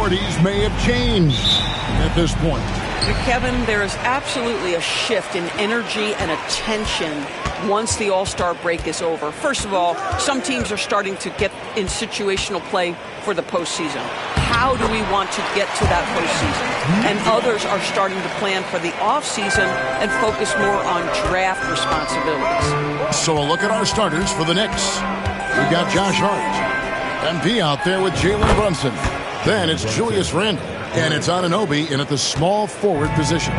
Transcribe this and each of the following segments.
priorities may have changed at this point. Kevin, there is absolutely a shift in energy and attention once the All-Star break is over. First of all, some teams are starting to get in situational play for the postseason. How do we want to get to that postseason? And others are starting to plan for the offseason and focus more on draft responsibilities. So a look at our starters for the Knicks. We've got Josh Hart. MP out there with Jalen Brunson. Then it's Julius Randle. And it's Anunoby in at the small forward position.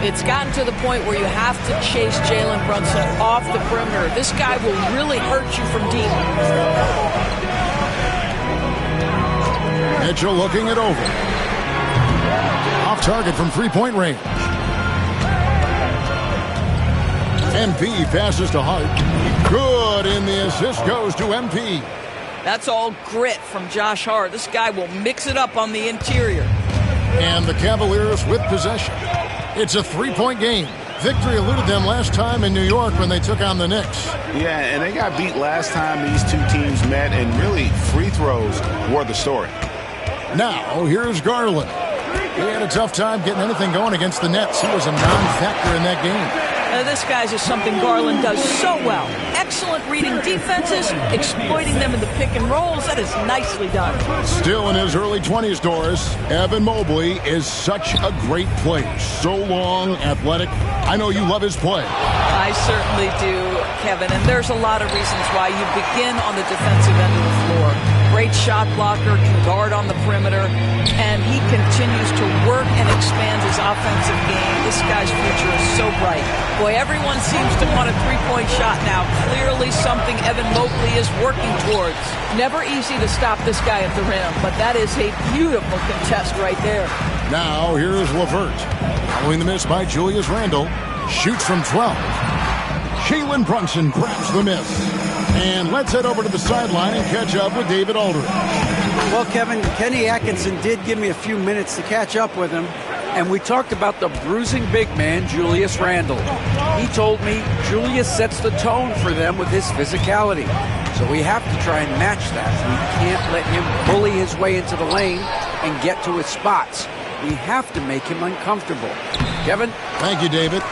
It's gotten to the point where you have to chase Jalen Brunson off the perimeter. This guy will really hurt you from deep. Mitchell looking it over. Off target from three-point range. MP passes to Hart. Good, and the assist goes to MP. That's all grit from Josh Hart. This guy will mix it up on the interior. And the Cavaliers with possession. It's a three-point game. Victory eluded them last time in New York when they took on the Knicks. Yeah, and they got beat last time these two teams met, and really free throws were the story. Now, here's Garland. He had a tough time getting anything going against the Nets. He was a non-factor in that game. This guy's is something Garland does so well. Excellent reading defenses, exploiting them in the pick and rolls. That is nicely done. Still in his early 20s, Doris, Evan Mobley is such a great player. So long, athletic. I know you love his play. I certainly do, Kevin. And there's a lot of reasons why you begin on the defensive end of the floor. Great shot blocker, can guard on the perimeter, and he continues to work and expand his offensive game. This guy's future is so bright. Boy, everyone seems to want a three-point shot now. Clearly something Evan Mobley is working towards. Never easy to stop this guy at the rim, but that is a beautiful contest right there. Now here's LeVert. Following the miss by Julius Randle. Shoots from 12. Jalen Brunson grabs the miss. And let's head over to the sideline and catch up with David Aldridge. Well, Kevin, Kenny Atkinson did give me a few minutes to catch up with him, and we talked about the bruising big man, Julius Randle. He told me Julius sets the tone for them with his physicality. So we have to try and match that. We can't let him bully his way into the lane and get to his spots. We have to make him uncomfortable. Kevin? Thank you, David.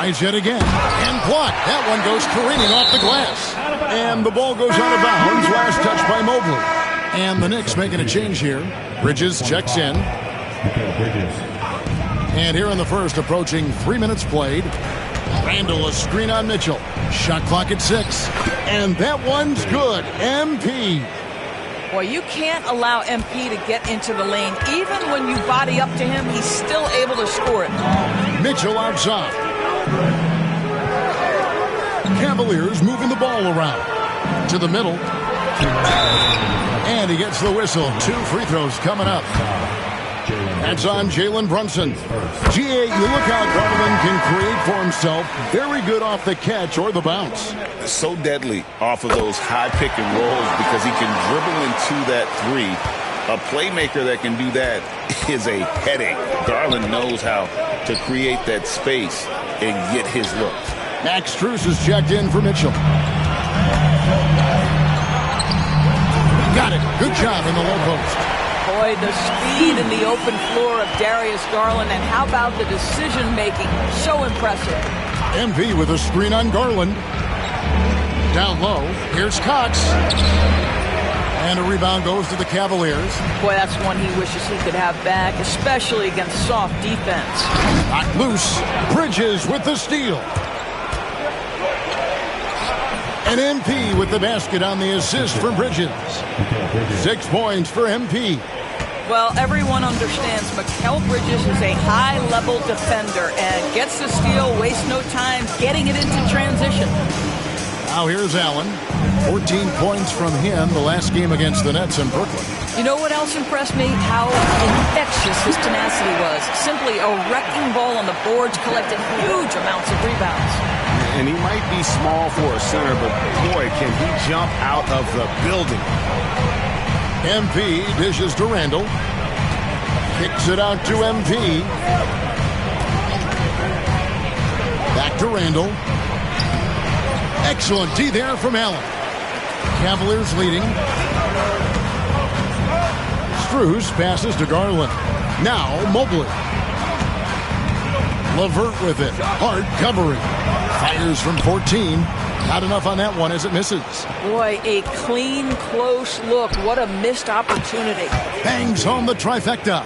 Tries yet again. And blocked. That one goes careening off the glass. And the ball goes out of bounds. Last touch by Mobley. And the Knicks making a change here. Bridges checks in. And here in the first, approaching 3 minutes played. Randle, a screen on Mitchell. Shot clock at 6. And that one's good. MP. Boy, you can't allow MP to get into the lane. Even when you body up to him, he's still able to score it. Mitchell outside. Cavaliers moving the ball around. To the middle. And he gets the whistle. 2 free throws coming up. That's on Jalen Brunson. GA, you look how Garland can create for himself. Very good off the catch or the bounce. So deadly off of those high pick and rolls because he can dribble into that three. A playmaker that can do that is a headache. Garland knows how to create that space and get his look. Max Strus is checked in for Mitchell. Got it. Good job in the low post. Boy, the speed in the open floor of Darius Garland, and how about the decision-making? So impressive. MP with a screen on Garland. Down low. Here's Cox. And a rebound goes to the Cavaliers. Boy, that's one he wishes he could have back, especially against soft defense. Knocked loose. Bridges with the steal. And MP with the basket on the assist from Bridges. 6 points for MP. Well, everyone understands Mikal Bridges is a high-level defender and gets the steal, wastes no time getting it into transition. Now here's Allen. 14 points from him the last game against the Nets in Brooklyn. You know what else impressed me? How infectious his tenacity was. Simply a wrecking ball on the boards, collected huge amounts of rebounds. And he might be small for a center, but boy, can he jump out of the building. MP dishes to Randle. Kicks it out to MP. Back to Randle. Excellent D there from Allen. Cavaliers leading. Strus passes to Garland. Now Mobley. LeVert with it. Hart covering. Fires from 14. Not enough on that one as it misses. Boy, a clean, close look. What a missed opportunity. Bangs home the trifecta.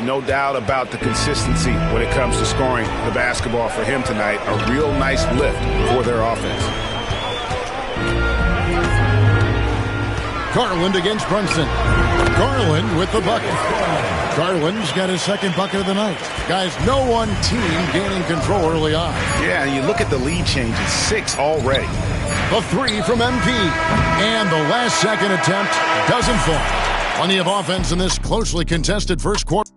No doubt about the consistency when it comes to scoring the basketball for him tonight. A real nice lift for their offense. Garland against Brunson. Garland with the bucket. Garland's got his second bucket of the night. Guys, no one team gaining control early on. Yeah, and you look at the lead change. It's 6 already. The three from MP. And the last second attempt doesn't fall. Plenty of offense in this closely contested first quarter.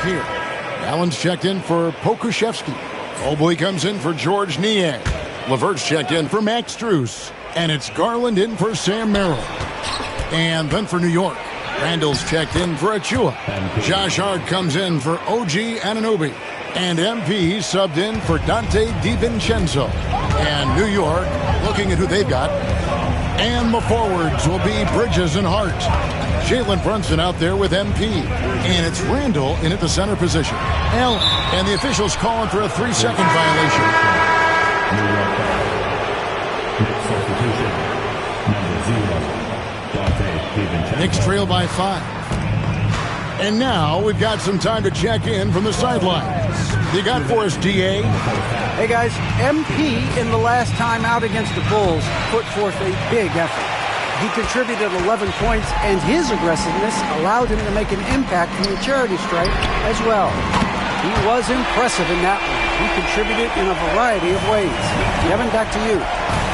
Here. Allen's checked in for Pokuševski. Mobley comes in for George Niang. LeVert's checked in for Max Strus. And it's Garland in for Sam Merrill. And then for New York, Randall's checked in for Achua. Josh Hart comes in for OG Anunoby. And MP subbed in for Dante DiVincenzo. And New York, looking at who they've got. And the forwards will be Bridges and Hart. Jalen Brunson out there with MP. And it's Randall in at the center position. Allen. And the officials calling for a 3-second violation. Knicks trail by 5. And now we've got some time to check in from the sidelines. You got for us, DA? Hey, guys, MP in the last time out against the Bulls put forth a big effort. He contributed 11 points, and his aggressiveness allowed him to make an impact from the charity stripe as well. He was impressive in that one. He contributed in a variety of ways. Kevin, back to you.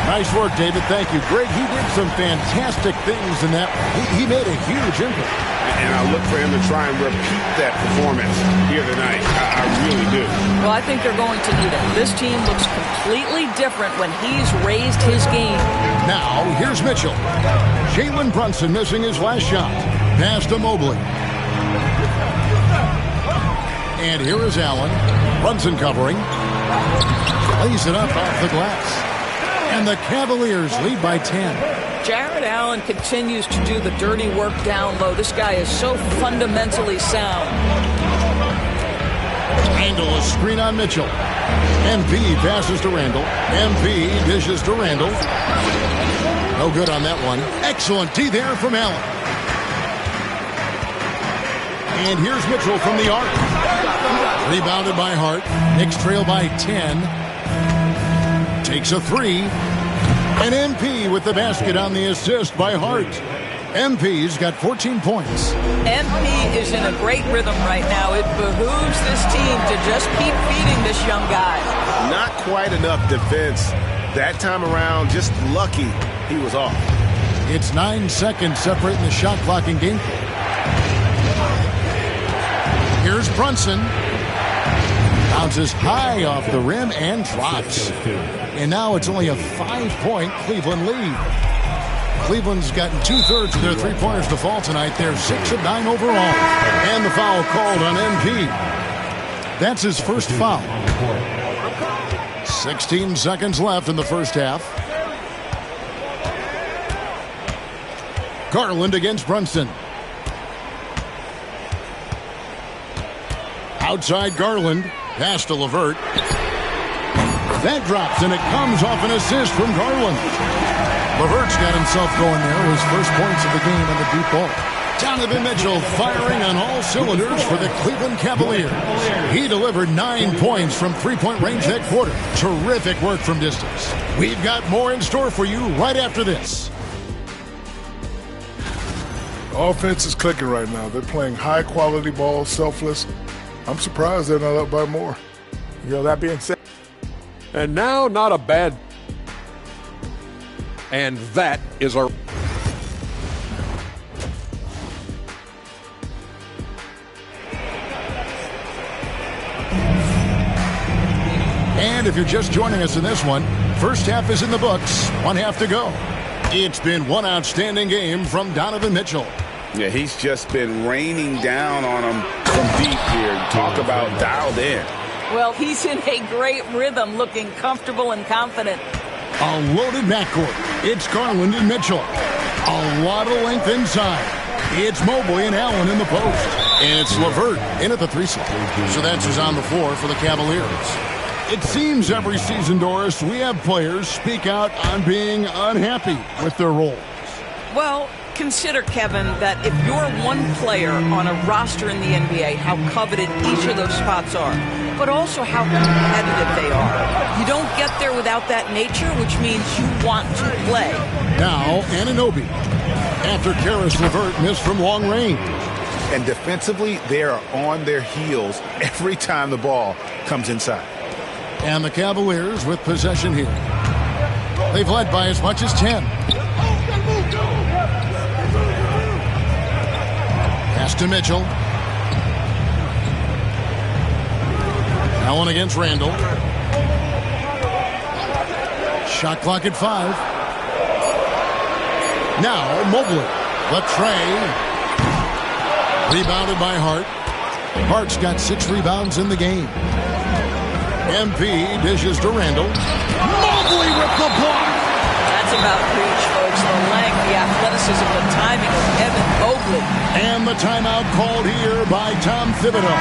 Nice work, David. Thank you. Greg, he did some fantastic things in that one. He made a huge impact. And I look for him to try and repeat that performance here tonight. I really do. Well, I think they're going to need it. This team looks completely different when he's raised his game. Now, here's Mitchell. Jalen Brunson missing his last shot. Pass to Mobley. And here is Allen. Brunson covering. Lays it up off the glass. And the Cavaliers lead by 10. Jared Allen continues to do the dirty work down low. This guy is so fundamentally sound. Randall a screen on Mitchell. MP passes to Randall. MP dishes to Randall. No good on that one. Excellent D there from Allen. And here's Mitchell from the arc. Rebounded by Hart. Knicks trail by 10. Takes a 3. And MP with the basket on the assist by Hart. MP's got 14 points. MP is in a great rhythm right now. It behooves this team to just keep feeding this young guy. Not quite enough defense that time around. Just lucky he was off. It's 9 seconds separating the shot clock and game. Here's Brunson. Bounces high off the rim and drops. And now it's only a 5-point Cleveland lead. Cleveland's gotten 2/3 of their three-pointers to fall tonight. They're 6 of 9 overall. And the foul called on MP. That's his first foul. 16 seconds left in the first half. Garland against Brunson. Outside Garland. Pass to LeVert. That drops, and it comes off an assist from Garland. LeVert's got himself going there. His first points of the game on the deep ball. Donovan Mitchell firing on all cylinders for the Cleveland Cavaliers. He delivered 9 points from three-point range that quarter. Terrific work from distance. We've got more in store for you right after this. Offense is clicking right now. They're playing high-quality ball, selfless. I'm surprised they're not up by more. That being said, and now not a bad, and that is our. And if you're just joining us in this one, first half is in the books, one half to go. It's been one outstanding game from Donovan Mitchell. Yeah, he's just been raining down on him from deep here. Talk about dialed in. Well, he's in a great rhythm, looking comfortable and confident. A loaded backcourt. It's Garland and Mitchell. A lot of length inside. It's Mobley and Allen in the post. And it's LeVert in at the 3 slot. So that's who's on the floor for the Cavaliers. It seems every season, Doris, we have players speak out on being unhappy with their roles. Well, consider, Kevin, that if you're one player on a roster in the NBA, how coveted each of those spots are, but also how competitive they are. You don't get there without that nature, which means you want to play. Now, Anunoby. After Karis LeVert missed from long range. And defensively, they are on their heels every time the ball comes inside. And the Cavaliers with possession here. They've led by as much as 10. Pass to Mitchell. Allen against Randall. Shot clock at 5. Now Mobley. The tray. Rebounded by Hart. Hart's got 6 rebounds in the game. MP dishes to Randall. Mobley with the block. That's about reach, folks. The length, the athleticism, the timing of Evan Mobley. And the timeout called here by Tom Thibodeau.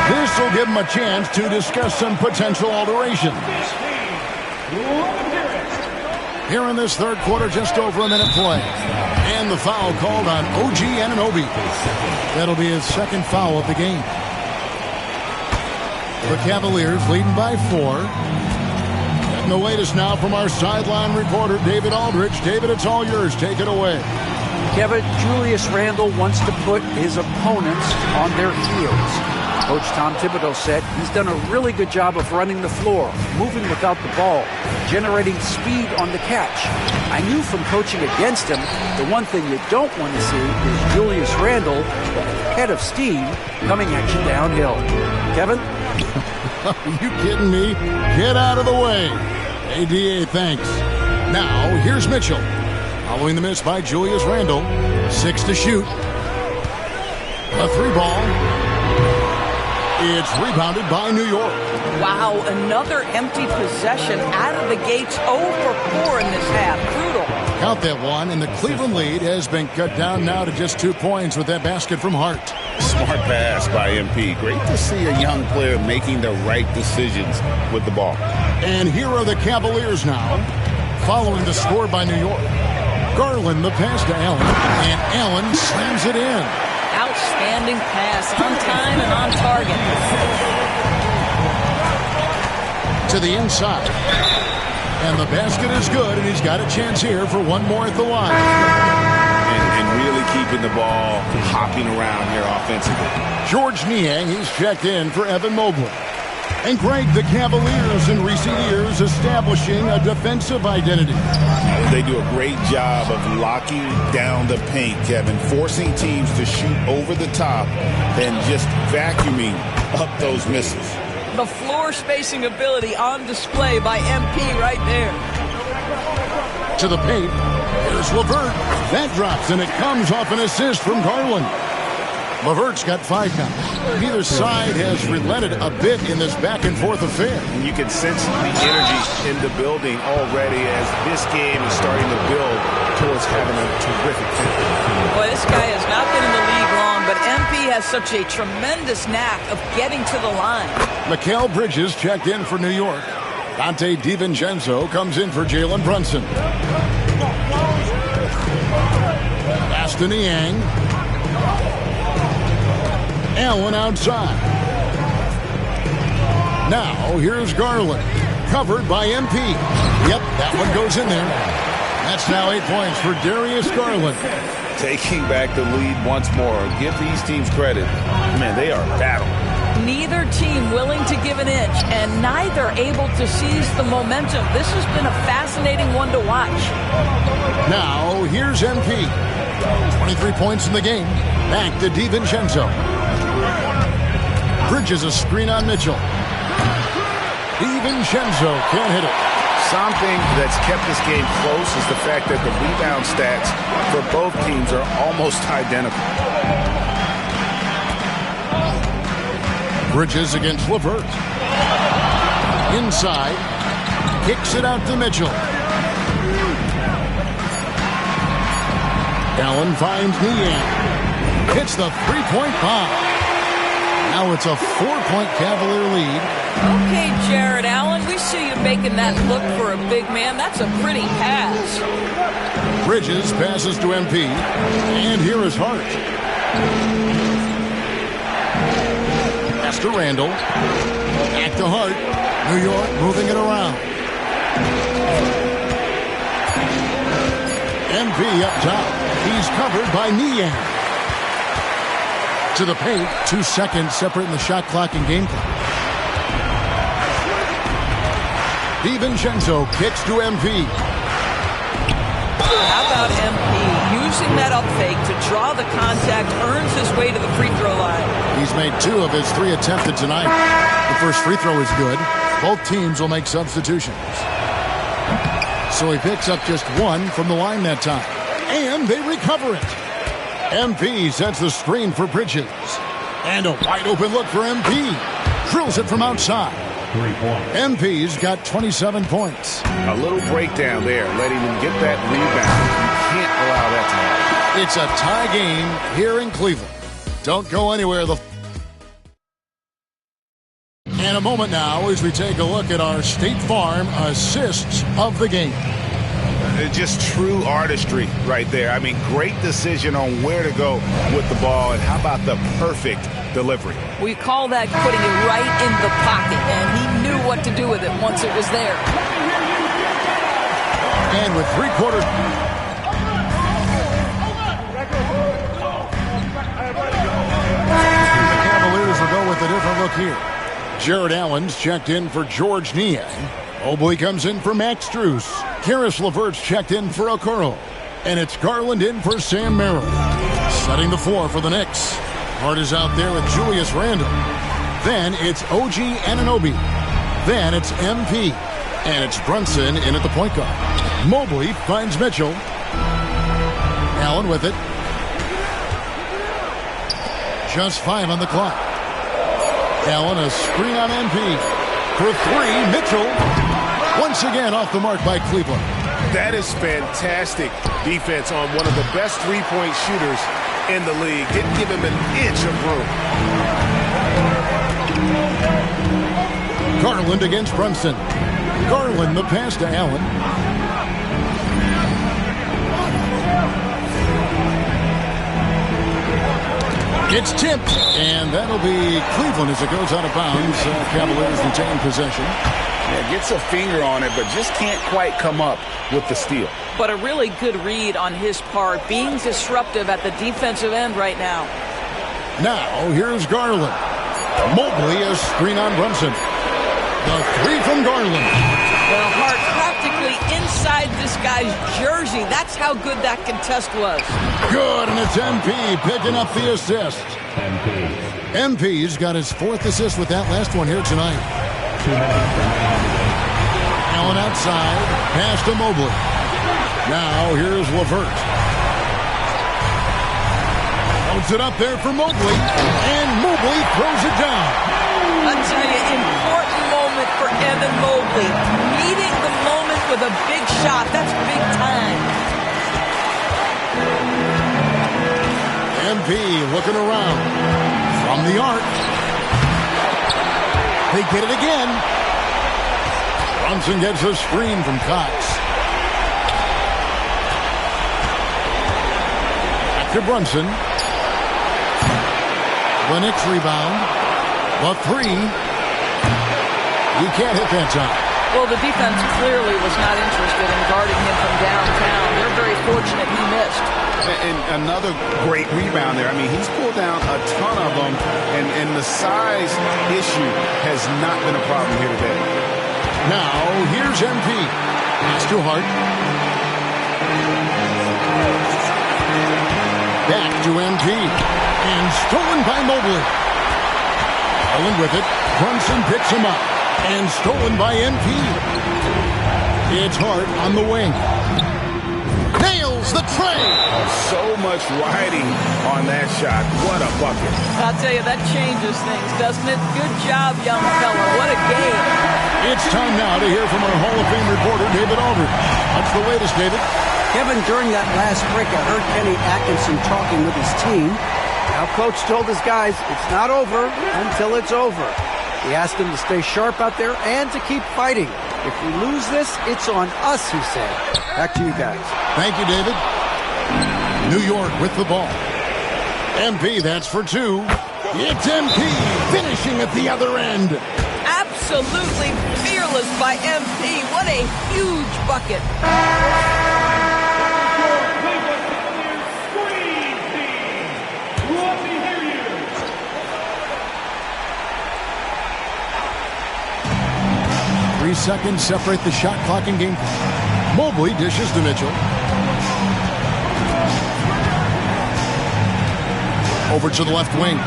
This will give him a chance to discuss some potential alterations. Here in this third quarter, just over a minute play. And the foul called on OG Anunoby. That'll be his second foul of the game. The Cavaliers leading by 4. And the latest now from our sideline reporter, David Aldridge. David, it's all yours. Take it away. Kevin, Julius Randle wants to put his opponents on their heels. Coach Tom Thibodeau said he's done a really good job of running the floor, moving without the ball, generating speed on the catch. I knew from coaching against him, the one thing you don't want to see is Julius Randle, head of steam, coming at you downhill. Kevin? Are you kidding me? Get out of the way. ADA, thanks. Now, here's Mitchell. Following the miss by Julius Randle. 6 to shoot. A 3-ball. It's rebounded by New York. Wow, another empty possession out of the gates. 0 for 4 in this half. Brutal. Count that one, and the Cleveland lead has been cut down now to just 2 points with that basket from Hart. Smart pass by MP. Great to see a young player making the right decisions with the ball. And here are the Cavaliers now, following the score by New York. Garland the pass to Allen, and Allen slams it in. Outstanding pass, on time and on target. To the inside. And the basket is good, and he's got a chance here for one more at the line. And really keeping the ball hopping around here offensively. George Niang, he's checked in for Evan Mobley. And Greg, the Cavaliers in recent years establishing a defensive identity. They do a great job of locking down the paint, Kevin, forcing teams to shoot over the top and just vacuuming up those misses. The floor spacing ability on display by MP right there. To the paint. Here's LeVert. That drops, and it comes off an assist from Garland. LeVert's got 5 now. Neither side has relented a bit in this back-and-forth affair. And you can sense the energy in the building already as this game is starting to build towards having a terrific finish. Boy, this guy has not been in the league long, but MP has such a tremendous knack of getting to the line. Mikal Bridges checked in for New York. Dante DiVincenzo comes in for Jalen Brunson. Pass to Niang. Allen outside. Now, here's Garland. Covered by MP. Yep, that one goes in there. That's now 8 points for Darius Garland. Taking back the lead once more. Give these teams credit. Man, they are battling. Neither team willing to give an inch, and neither able to seize the momentum. This has been a fascinating one to watch. Now, here's MP. 23 points in the game. Back to DiVincenzo. Bridges a screen on Mitchell. DiVincenzo can't hit it. Something that's kept this game close is the fact that the rebound stats for both teams are almost identical. Bridges against LeVert. Inside. Kicks it out to Mitchell. Allen finds Niang. Hits the three-point bomb. Now it's a 4-point Cavalier lead. Okay, Jared Allen, we see you making that look for a big man. That's a pretty pass. Bridges passes to MP. And here is Hart. Pass to Randall. Back to Hart. New York moving it around. MP up top. He's covered by Niang. To the paint. 2 seconds separating the shot clock and game clock. DiVincenzo kicks to MP. How about MP using that up fake to draw the contact, earns his way to the free throw line. He's made 2 of his 3 attempted tonight. The first free throw is good. Both teams will make substitutions. So he picks up just 1 from the line that time. And they recover it. MP sets the screen for Bridges. And a wide open look for MP. Drills it from outside. MP's got 27 points. A little breakdown there, letting him get that rebound. You can't allow that to happen. It's a tie game here in Cleveland. Don't go anywhere. And a moment now as we take a look at our State Farm assists of the game. Just true artistry right there. I mean, great decision on where to go with the ball, and how about the perfect delivery? We call that putting it right in the pocket, and he knew what to do with it once it was there. And with 3 quarters. The Cavaliers will go with a different look here. Jared Allen's checked in for George Niang. Mobley comes in for Max Strus. Karis LeVert's checked in for Okoro. And it's Garland in for Sam Merrill. Setting the floor for the Knicks. Hart is out there with Julius Randle. Then it's OG Anunoby. Then it's MP. And it's Brunson in at the point guard. Mobley finds Mitchell. Allen with it. Just 5 on the clock. Allen a screen on MP. For 3, Mitchell. Once again off the mark by Cleveland. That is fantastic defense on one of the best three-point shooters in the league. Didn't give him an inch of room. Garland against Brunson. Garland the pass to Allen. It's tipped, and that'll be Cleveland as it goes out of bounds. Cavaliers retain possession. Yeah, gets a finger on it, but just can't quite come up with the steal. But a really good read on his part, being disruptive at the defensive end right now. Now, here's Garland. Mobley a screen on Brunson. The 3 from Garland. Well, Hart practically inside this guy's jersey. That's how good that contest was. Good, and it's MP picking up the assist. MP's got his 4th assist with that last one here tonight. Allen outside, pass to Mobley. Now here's LeVert. Holds it up there for Mobley, and Mobley throws it down. I'll tell you, important moment for Evan Mobley. Meeting the moment with a big shot. That's big time. MP looking around. From the arc. They get it again. Brunson gets a screen from Cox. Back to Brunson. The Knicks rebound. The 3. He can't hit that time. Well, the defense clearly was not interested in guarding him from downtown. They're very fortunate he missed. And another great rebound there. I mean, he's pulled down a ton of them, and the size issue has not been a problem here today. Now, here's MP. Pass to Hart. Back to MP. And stolen by Mobley. Allen with it. Brunson picks him up. And stolen by MP. It's Hart on the wing. Nails the tray. So much riding on that shot. What a bucket. I'll tell you, that changes things, doesn't it? Good job, young fella. What a game. It's time now to hear from our Hall of Fame reporter, David Aldridge. What's the latest, David? Kevin, during that last break, I heard Kenny Atkinson talking with his team. Now, Coach told his guys it's not over until it's over. He asked them to stay sharp out there and to keep fighting. If we lose this, it's on us, he said. Back to you guys. Thank you, David. New York with the ball. MP, that's for two. It's MP, finishing at the other end. Absolutely fearless by MP. What a huge bucket. 3 seconds separate the shot clock and game clock. Mobley dishes to Mitchell. Over to the left wing.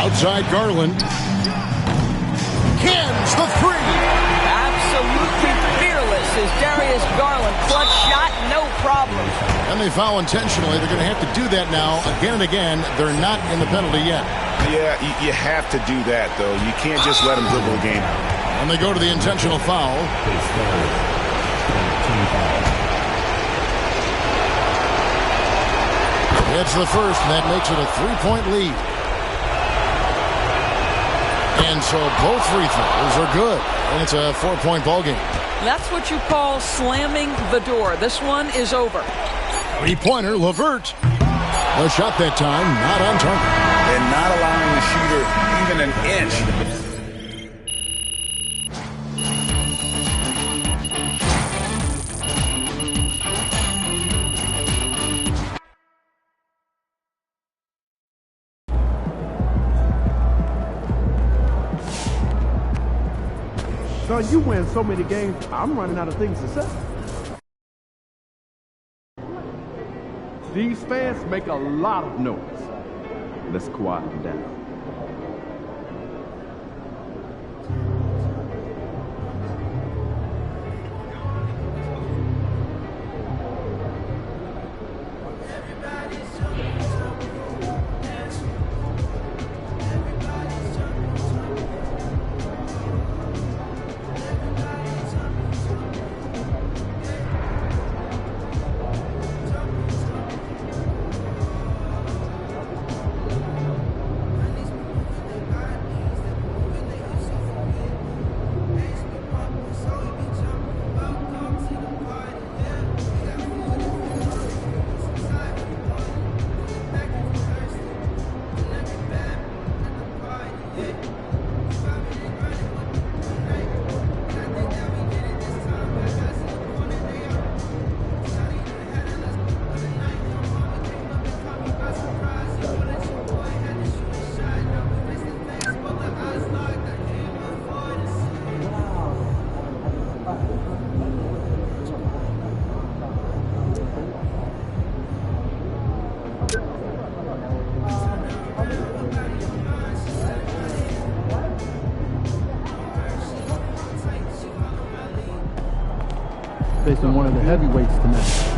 Outside Garland. Cans the three. Absolutely fearless is Darius Garland. Clutch shot, no problem. And they foul intentionally. They're going to have to do that now again and again. They're not in the penalty yet. Yeah, you have to do that, though. You can't just let them dribble the game out. And they go to the intentional foul. It's the first, and that makes it a 3-point lead. And so both free throws are good. And it's a 4-point ball game. That's what you call slamming the door. This one is over. Three-pointer, LeVert. The shot that time, not on target. And not allowing the shooter even an inch. Son, you win so many games, I'm running out of things to say. These fans make a lot of noise. Let's quiet them down. Facing one of the heavyweights tonight.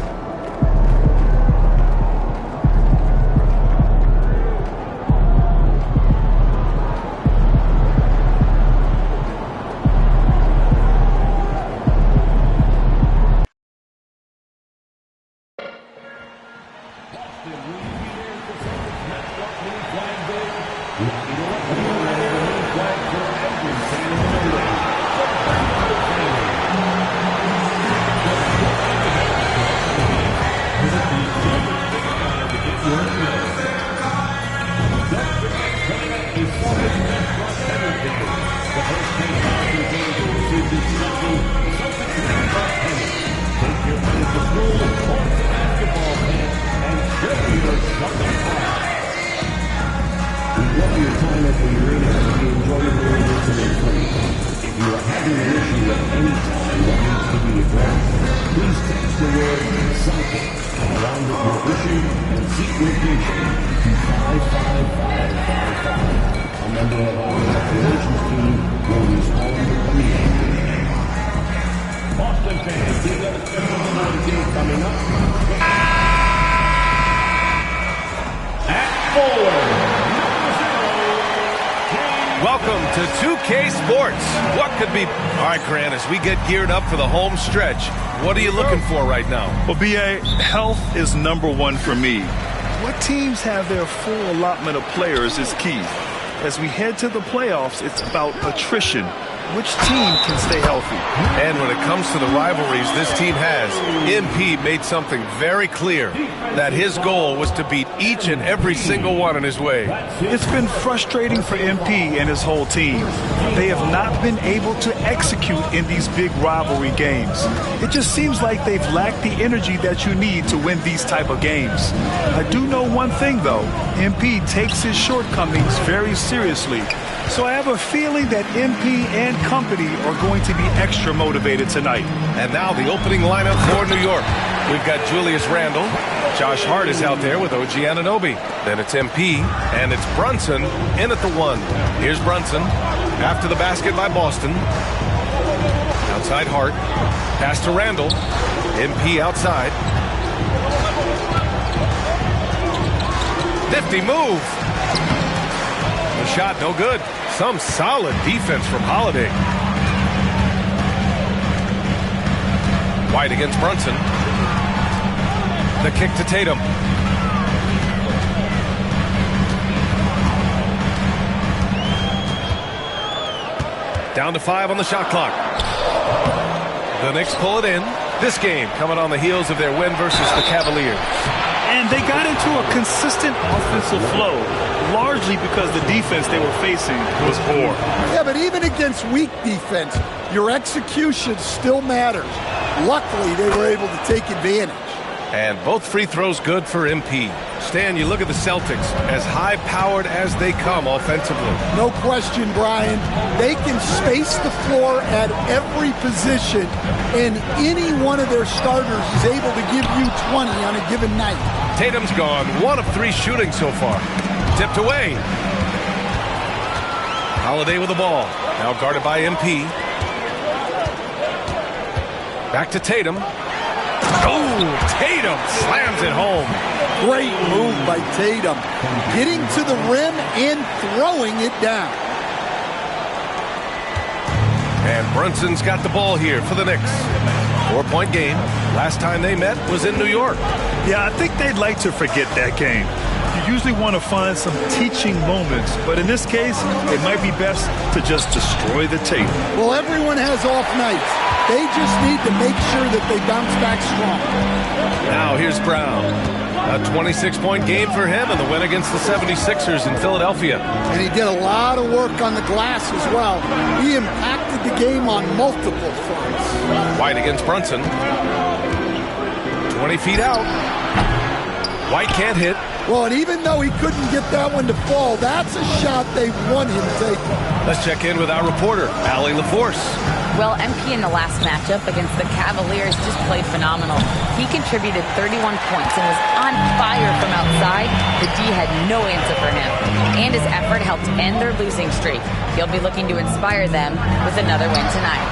A member of our operations team will respond Welcome to 2K Sports. What could be... All right, Grant, as we get geared up for the home stretch, what are you looking for right now? Well, B.A., health is number one for me. What teams have their full allotment of players is key. As we head to the playoffs, it's about attrition. Which team can stay healthy? And when it comes to the rivalries this team has, MP made something very clear, that his goal was to beat each and every single one in his way. It's been frustrating for MP and his whole team. They have not been able to execute in these big rivalry games. It just seems like they've lacked the energy that you need to win these type of games. I do know one thing, though. MP takes his shortcomings very seriously. So I have a feeling that MP and company are going to be extra motivated tonight. And now the opening lineup for New York. We've got Julius Randle. Josh Hart is out there with OG Anunoby. Then it's MP, and it's Brunson in at the 1. Here's Brunson. After the basket by Boston. Outside Hart. Pass to Randle. MP outside. 50 move. The shot no good. Some solid defense from Holiday. White against Brunson. The kick to Tatum. Down to 5 on the shot clock. The Knicks pull it in. This game coming on the heels of their win versus the Cavaliers. And they got into a consistent offensive flow, largely because the defense they were facing was poor. Yeah, but even against weak defense, your execution still matters. Luckily, they were able to take advantage. And both free throws good for MP. Stan, you look at the Celtics, as high-powered as they come offensively. No question, Brian. They can space the floor at every position, and any one of their starters is able to give you 20 on a given night. Tatum's gone 1 of 3 shooting so far. Tipped away. Holiday with the ball. Now guarded by MP. Back to Tatum. Oh, Tatum slams it home. Great move by Tatum. Getting to the rim and throwing it down. And Brunson's got the ball here for the Knicks. 4-point game. Last time they met was in New York. Yeah, I think they'd like to forget that game. You usually want to find some teaching moments, but in this case, it might be best to just destroy the tape. Well, everyone has off nights. They just need to make sure that they bounce back strong. Now here's Brown. A 26-point game for him in the win against the 76ers in Philadelphia. And he did a lot of work on the glass as well. He impacted the game on multiple fronts. White against Brunson. 20 feet out. White can't hit. Well, and even though he couldn't get that one to fall, that's a shot they want him taking. Let's check in with our reporter, Allie LaForce. Well, MP in the last matchup against the Cavaliers just played phenomenal. He contributed 31 points and was on fire from outside. The D had no answer for him. And his effort helped end their losing streak. He'll be looking to inspire them with another win tonight.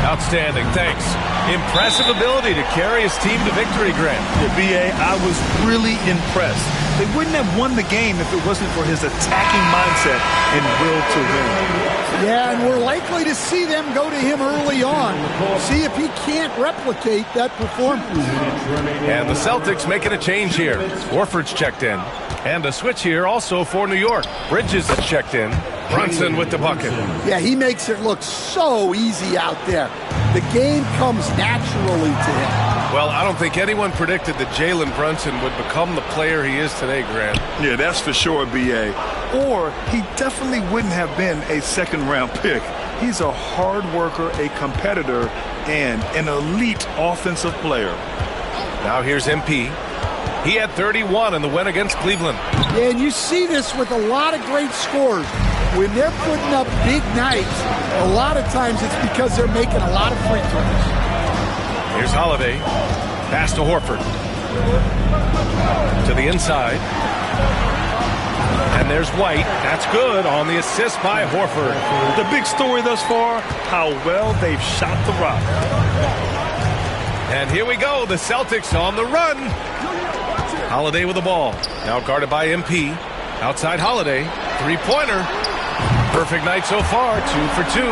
Outstanding, thanks. Impressive ability to carry his team to victory, Grant. Yeah, B.A., I was really impressed. They wouldn't have won the game if it wasn't for his attacking mindset and will to win. Yeah, and we're likely to see them go to him early on. See if he can't replicate that performance. And the Celtics making a change here. Horford's checked in. And a switch here also for New York. Bridges is checked in. Brunson with the bucket. Yeah, he makes it look so easy out there. The game comes naturally to him. Well, I don't think anyone predicted that Jalen Brunson would become the player he is today, Grant. Yeah, that's for sure, B.A. Or he definitely wouldn't have been a second-round pick. He's a hard worker, a competitor, and an elite offensive player. Now here's MP. He had 31 in the win against Cleveland. Yeah, and you see this with a lot of great scores. When they're putting up big nights, a lot of times it's because they're making a lot of free throws. Here's Holiday. Pass to Horford. To the inside. And there's White. That's good on the assist by Horford. The big story thus far, how well they've shot the rock. And here we go. The Celtics on the run. Holiday with the ball. Now guarded by MP. Outside Holiday. Three-pointer. Perfect night so far, 2 for 2.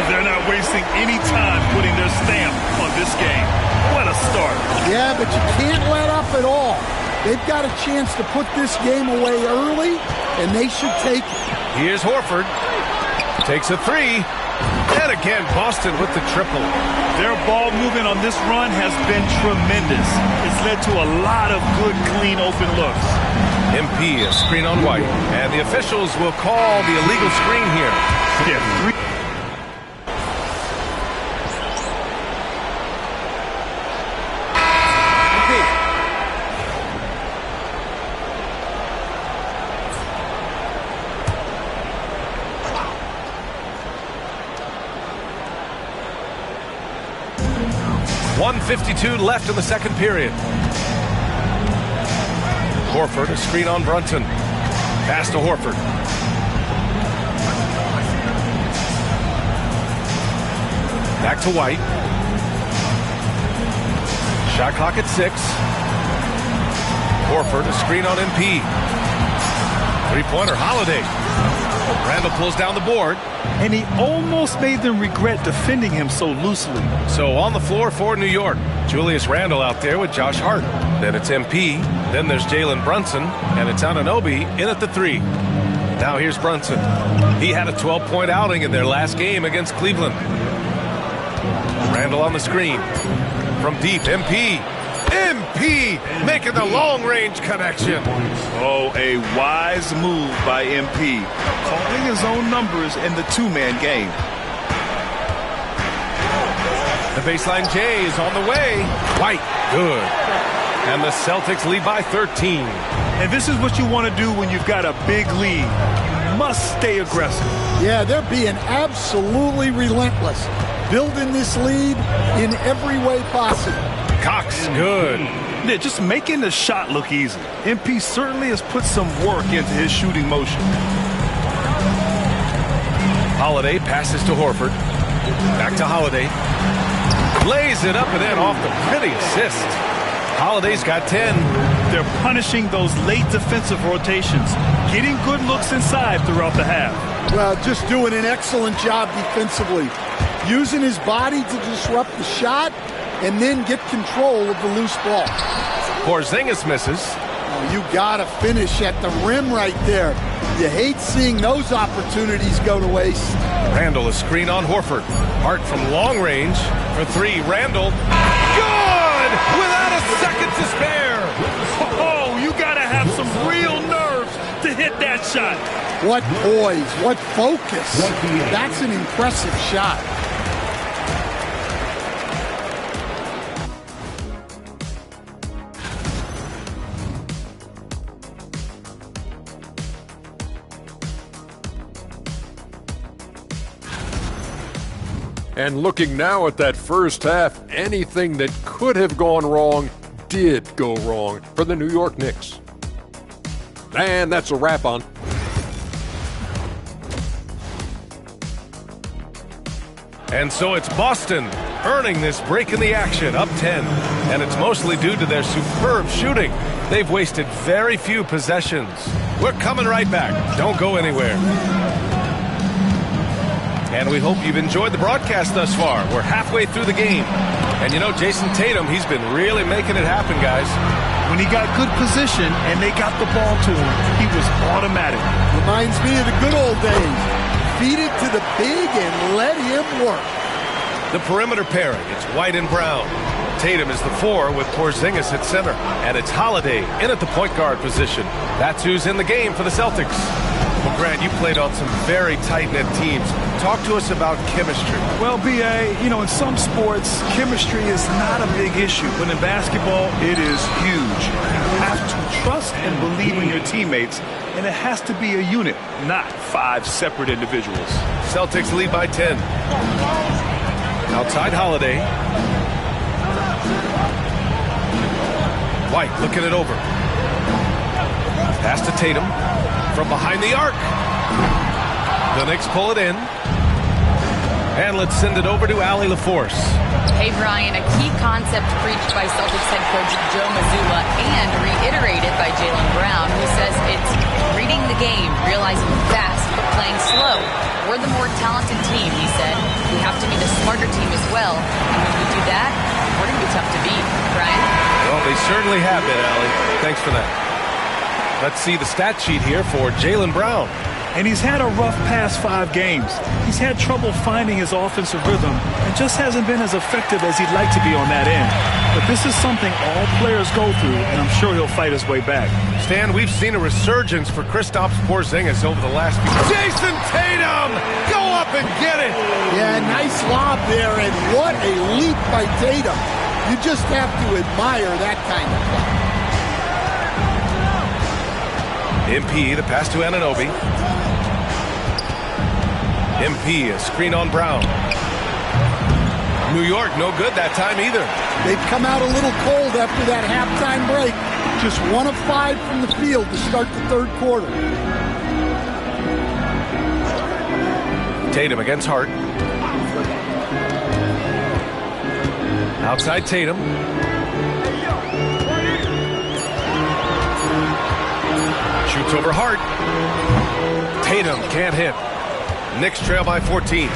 They're not wasting any time putting their stamp on this game. What a start. Yeah, but you can't let up at all. They've got a chance to put this game away early, and they should take it. Here's Horford. Takes a 3. And again, Boston with the triple. Their ball movement on this run has been tremendous. It's led to a lot of good, clean, open looks. MP, a screen on White. And the officials will call the illegal screen here. Yeah, 3. .152 left in the second period. Horford, a screen on Brunson. Pass to Horford. Back to White. Shot clock at 6. Horford, a screen on MP. Three-pointer, Holiday. Randall pulls down the board. And he almost made them regret defending him so loosely. So on the floor for New York, Julius Randle out there with Josh Hart. Then it's MP. Then there's Jalen Brunson. And it's Anunoby in at the 3. Now here's Brunson. He had a 12-point outing in their last game against Cleveland. Randle on the screen. From deep, MP. MP making the long-range connection. Oh, a wise move by MP. Calling his own numbers in the two-man game. The baseline J is on the way. White, good. And the Celtics lead by 13. And this is what you want to do when you've got a big lead. You must stay aggressive. Yeah, they're being absolutely relentless. Building this lead in every way possible. Cox, good. Yeah, just making the shot look easy. MP certainly has put some work into his shooting motion. Holiday passes to Horford. Back to Holiday. Lays it up and then off the pretty assist. Holiday's got 10. They're punishing those late defensive rotations, getting good looks inside throughout the half. Well, just doing an excellent job defensively. Using his body to disrupt the shot and then get control of the loose ball. Porzingis misses. Oh, you gotta finish at the rim right there. You hate seeing those opportunities go to waste. Randle, a screen on Horford. Hart from long range for 3. Randle, good! Without a second to spare. Oh, you gotta have some real nerves to hit that shot. What poise, what focus. That's an impressive shot. And looking now at that first half, anything that could have gone wrong did go wrong for the New York Knicks. And that's a wrap on. And so it's Boston earning this break in the action, up 10. And it's mostly due to their superb shooting. They've wasted very few possessions. We're coming right back. Don't go anywhere. And we hope you've enjoyed the broadcast thus far. We're halfway through the game. And you know, Jason Tatum, he's been really making it happen, guys. When he got good position and they got the ball to him, he was automatic. Reminds me of the good old days. Feed it to the big and let him work. The perimeter pairing, it's White and Brown. Tatum is the 4 with Porzingis at center. And it's Holiday in at the point guard position. That's who's in the game for the Celtics. Well, Grant, you played on some very tight-knit teams. Talk to us about chemistry. Well, B.A., you know, in some sports, chemistry is not a big issue. But in basketball, it is huge. You have to trust and believe in your teammates, and it has to be a unit, not 5 separate individuals. Celtics lead by 10. Outside Holiday. White looking it over. Pass to Tatum. From behind the arc. The Knicks pull it in. And let's send it over to Allie LaForce. Hey, Brian, a key concept preached by Celtics head coach Joe Mazzulla and reiterated by Jaylen Brown, who says it's reading the game, realizing fast, but playing slow. We're the more talented team, he said. We have to be the smarter team as well. And when we do that, we're going to be tough to beat. Brian? Well, they certainly have been, Allie. Thanks for that. Let's see the stat sheet here for Jaylen Brown. And he's had a rough past 5 games. He's had trouble finding his offensive rhythm and just hasn't been as effective as he'd like to be on that end. But this is something all players go through, and I'm sure he'll fight his way back. Stan, we've seen a resurgence for Kristaps Porzingis over the last few. Jason Tatum! Go up and get it! Yeah, nice lob there, and what a leap by Tatum. You just have to admire that kind of play. MP, the pass to Anunoby. MP, a screen on Brown. New York, no good that time either. They've come out a little cold after that halftime break. Just 1 of 5 from the field to start the third quarter. Tatum against Hart. Outside Tatum. Shoots over Hart. Tatum can't hit. Knicks trail by 14.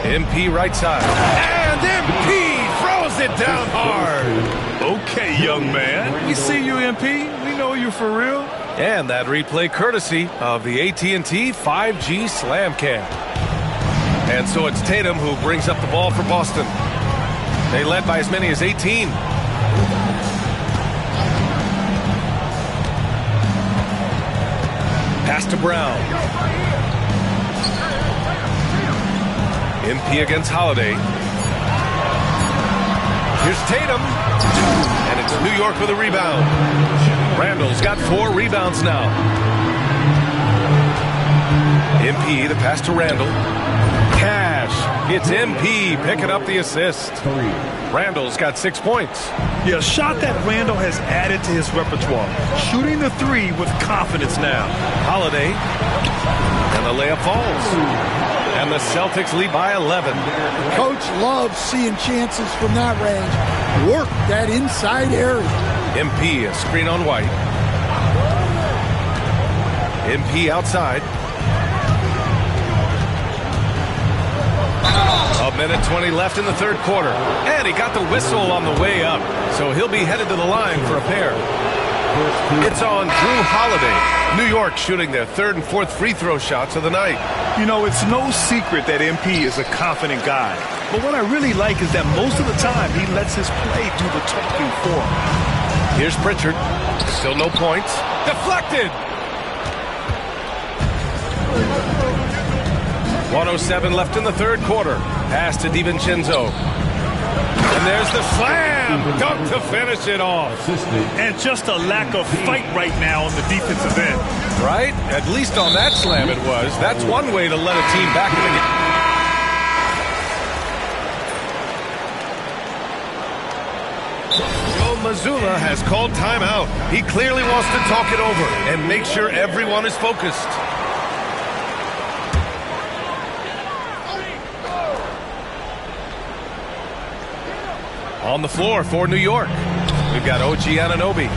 MP right side. And MP throws it down hard. Okay, young man. We see you, MP. We know you for real. And that replay courtesy of the AT&T 5G Slam Cam. And so it's Tatum who brings up the ball for Boston. They led by as many as 18. Pass to Brown. MP against Holiday. Here's Tatum. And it's New York with a rebound. Randall's got 4 rebounds now. MP, the pass to Randall. Cash. It's MP picking up the assist. Randall's got 6 points. Yeah, a shot that Randall has added to his repertoire. Shooting the 3 with confidence now. Holiday. And the layup falls. And the Celtics lead by 11. Coach loves seeing chances from that range. Work that inside area. MP, a screen on White. MP outside. A minute 20 left in the third quarter. And he got the whistle on the way up. So he'll be headed to the line for a pair. It's on Drew Holiday. New York shooting their 3rd and 4th free throw shots of the night. You know, it's no secret that MP is a confident guy. But what I really like is that most of the time he lets his play do the talking for him. Here's Pritchard. Still no points. Deflected! 1:07 left in the third quarter. Pass to DiVincenzo. And there's the slam! Dunk to finish it off. And just a lack of fight right now on the defensive end. Right? At least on that slam it was. That's one way to let a team back in the game. Joe Mazzulla has called timeout. He clearly wants to talk it over and make sure everyone is focused. On the floor for New York, we've got OG Anunoby.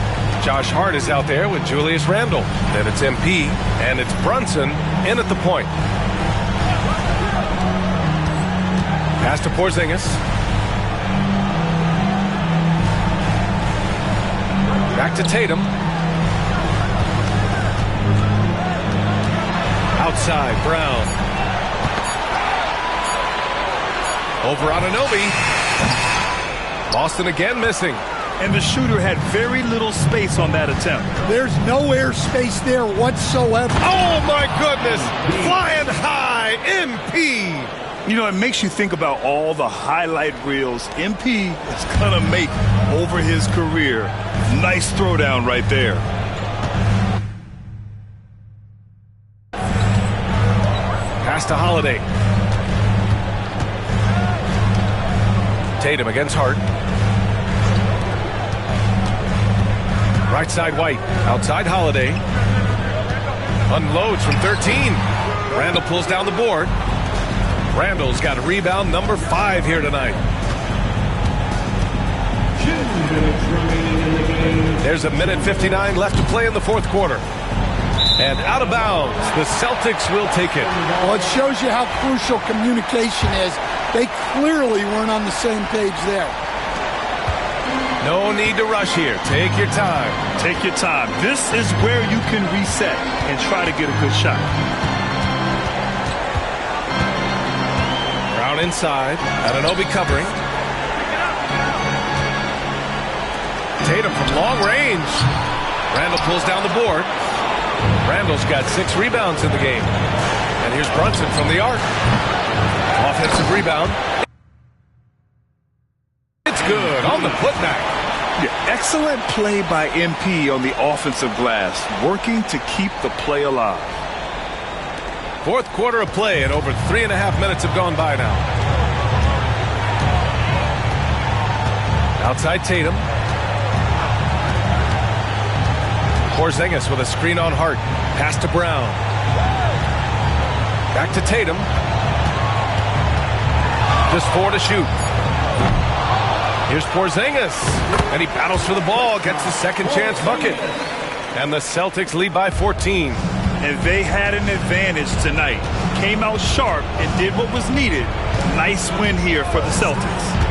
Josh Hart is out there with Julius Randle. Then it's MP, and it's Brunson in at the point. Pass to Porzingis. Back to Tatum. Outside, Brown. Over Anunoby. Boston again missing. And the shooter had very little space on that attempt. There's no air space there whatsoever. Oh, my goodness. Flying high, MP. You know, it makes you think about all the highlight reels MP is going to make over his career. Nice throwdown right there. Pass to Holiday. Tatum against Hart. Right side White. Outside Holiday. Unloads from 13. Randall pulls down the board. Randall's got rebound number 5 here tonight. There's a minute 59 left to play in the fourth quarter. And out of bounds. The Celtics will take it. Well, it shows you how crucial communication is. They clearly weren't on the same page there. No need to rush here. Take your time. Take your time. This is where you can reset and try to get a good shot. Brown inside. Anunoby covering. Tatum from long range. Randall pulls down the board. Randall's got 6 rebounds in the game. And here's Brunson from the arc. Offensive rebound. It's good on the putback. Yeah, excellent play by MP on the offensive glass, working to keep the play alive. Fourth quarter of play, and over 3.5 minutes have gone by now. Outside Tatum. Porzingis with a screen on Hart. Pass to Brown. Back to Tatum. Just 4 to shoot. Here's Porzingis. And he battles for the ball. Gets the second chance bucket. And the Celtics lead by 14. And they had an advantage tonight. Came out sharp and did what was needed. Nice win here for the Celtics.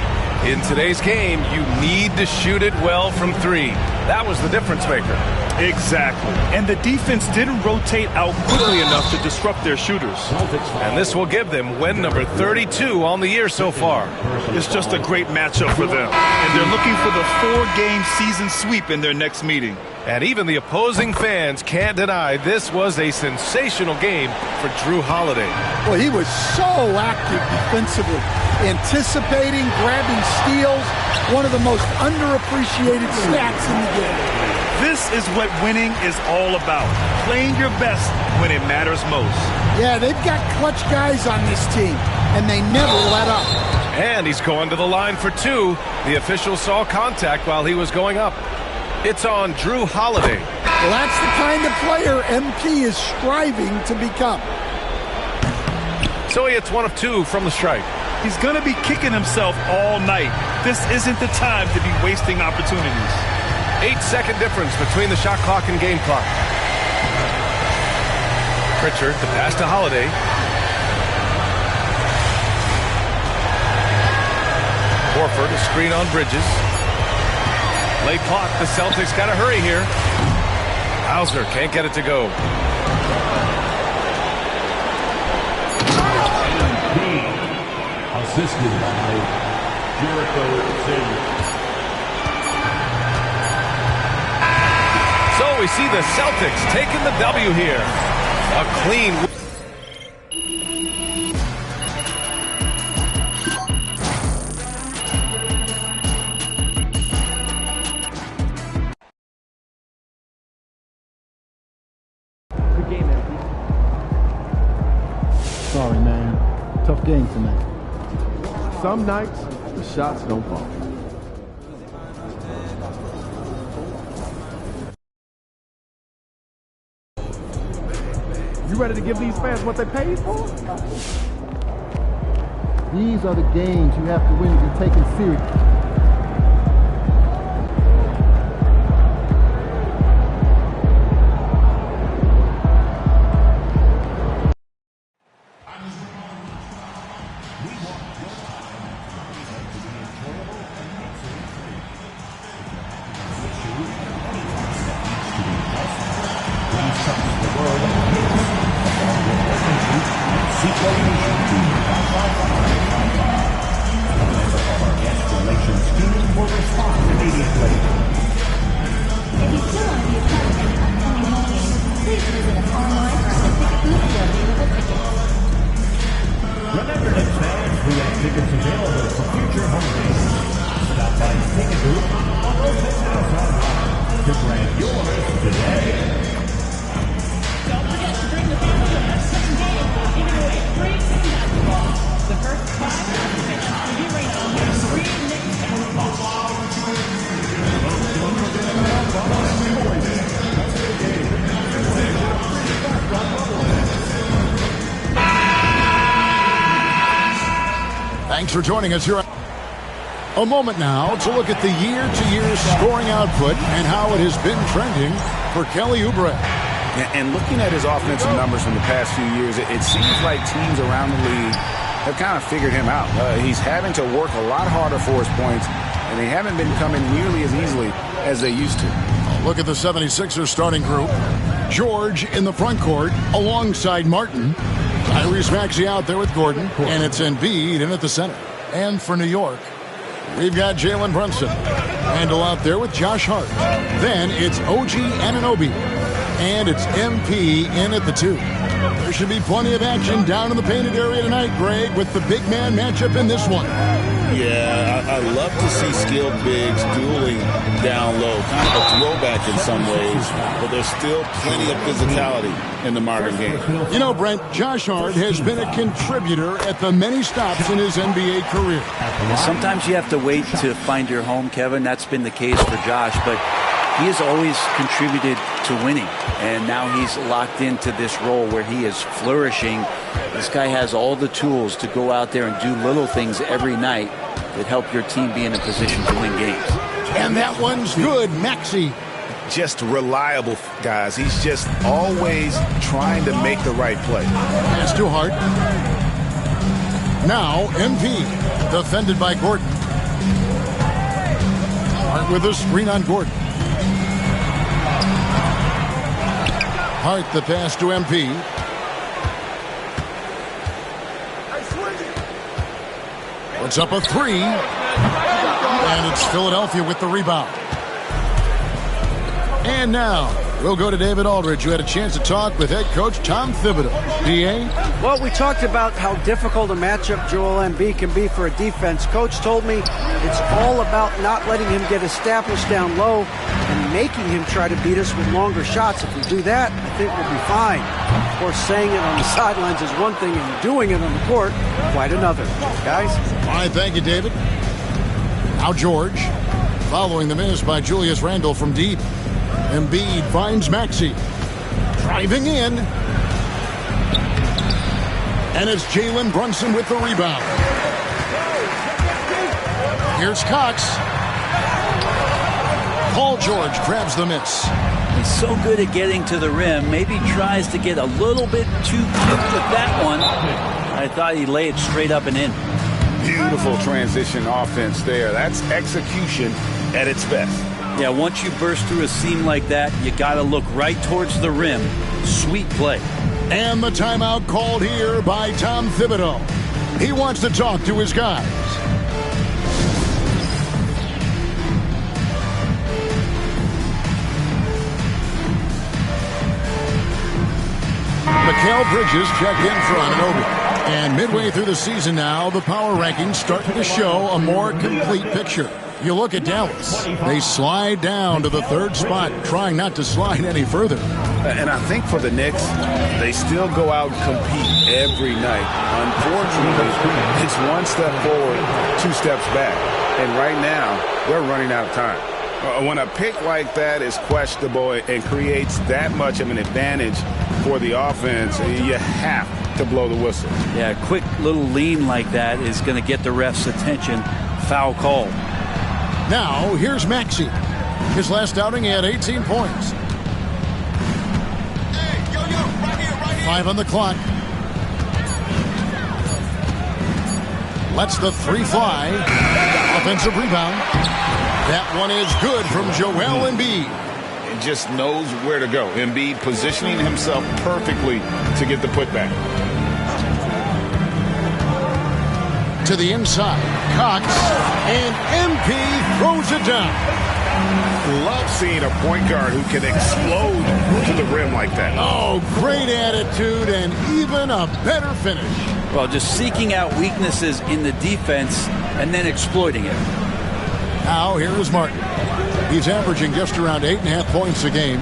In today's game, you need to shoot it well from 3. That was the difference maker. Exactly. And the defense didn't rotate out quickly enough to disrupt their shooters. And this will give them win number 32 on the year so far. It's just a great matchup for them. And they're looking for the 4-game season sweep in their next meeting. And even the opposing fans can't deny this was a sensational game for Drew Holiday. Well, he was so active defensively, anticipating, grabbing steals, one of the most underappreciated stats in the game. This is what winning is all about, playing your best when it matters most. Yeah, they've got clutch guys on this team, and they never let up. And he's going to the line for 2. The official saw contact while he was going up. It's on Drew Holiday. Well, that's the kind of player MP is striving to become. So he hits 1 of 2 from the stripe. He's going to be kicking himself all night. This isn't the time to be wasting opportunities. 8-second difference between the shot clock and game clock. Pritchard, the pass to Holiday. Horford, a screen on Bridges. Late clock, the Celtics got to hurry here. Hauser can't get it to go. Assisted by Jericho. So we see the Celtics taking the W here. A clean win. Sorry, man. Tough game tonight. Some nights, the shots don't fall. You ready to give these fans what they paid for? These are the games you have to win to be taken seriously. Remember to fans who have tickets available for future home games. Stop by Ticket Group on Open House Online to grab yours today. Don't forget to bring the family to the second game, giving away free ticket basketball. The first 5 participants will be rated on their 3 Knicks basketball. Thanks for joining us here. A moment now to look at the year-to-year scoring output and how it has been trending for Kelly Oubre. And looking at his offensive numbers from the past few years, it seems like teams around the league have kind of figured him out. He's having to work a lot harder for his points, and they haven't been coming nearly as easily as they used to. Look at the 76ers starting group. George in the front court alongside Martin. Tyrese Maxey out there with Gordon, and it's Embiid in at the center. And for New York, we've got Jalen Brunson. Randle out there with Josh Hart. Then it's OG Anunoby. And it's MP in at the 2. There should be plenty of action down in the painted area tonight, Greg, with the big man matchup in this one. Yeah, I love to see skilled bigs dueling down low. Kind of a throwback in some ways, but there's still plenty of physicality in the modern game. You know, Brent, Josh Hart has been a contributor at the many stops in his NBA career. Sometimes you have to wait to find your home, Kevin. That's been the case for Josh, but he has always contributed to winning, and now he's locked into this role where he is flourishing. This guy has all the tools to go out there and do little things every night that help your team be in a position to win games. And that one's good, Maxey. Just reliable, guys. He's just always trying to make the right play. That's too hard. Now, MP, defended by Gordon. Hart with a screen on Gordon. Hart the pass to MP. Puts up a 3. And it's Philadelphia with the rebound. And now, we'll go to David Aldridge, who had a chance to talk with head coach Tom Thibodeau. DA? Well, we talked about how difficult a matchup Joel Embiid can be for a defense. Coach told me it's all about not letting him get established down low and making him try to beat us with longer shots. If we do that, I think we'll be fine. Of course, saying it on the sidelines is one thing, and doing it on the court, quite another. Guys? All right, thank you, David. Now George, following the miss by Julius Randle from deep. Embiid finds Maxey. Driving in. And it's Jalen Brunson with the rebound. Here's Cox. Paul George grabs the miss. He's so good at getting to the rim. Maybe tries to get a little bit too cute with that one. I thought he laid it straight up and in. Beautiful transition offense there. That's execution at its best. Yeah, once you burst through a seam like that, you got to look right towards the rim. Sweet play. And the timeout called here by Tom Thibodeau. He wants to talk to his guys. Mikal Bridges checked in for Anunoby. And midway through the season now, the power rankings starting to show a more complete picture. You look at Dallas. They slide down to the 3rd spot, trying not to slide any further. And I think for the Knicks, they still go out and compete every night. Unfortunately, it's 1 step forward, 2 steps back. And right now, they're running out of time. When a pick like that is questionable and creates that much of an advantage for the offense, you have to blow the whistle. Yeah, a quick little lean like that is going to get the ref's attention. Foul call. Now, here's Maxey. His last outing, he had 18 points. 5 on the clock. Lets the 3 fly. Offensive rebound. That one is good from Joel Embiid. He just knows where to go. Embiid positioning himself perfectly to get the putback. To the inside, Cox, and MP throws it down. Love seeing a point guard who can explode to the rim like that. Oh, great attitude and even a better finish. Well, just seeking out weaknesses in the defense and then exploiting it. Now, here is Martin. He's averaging just around 8.5 points a game.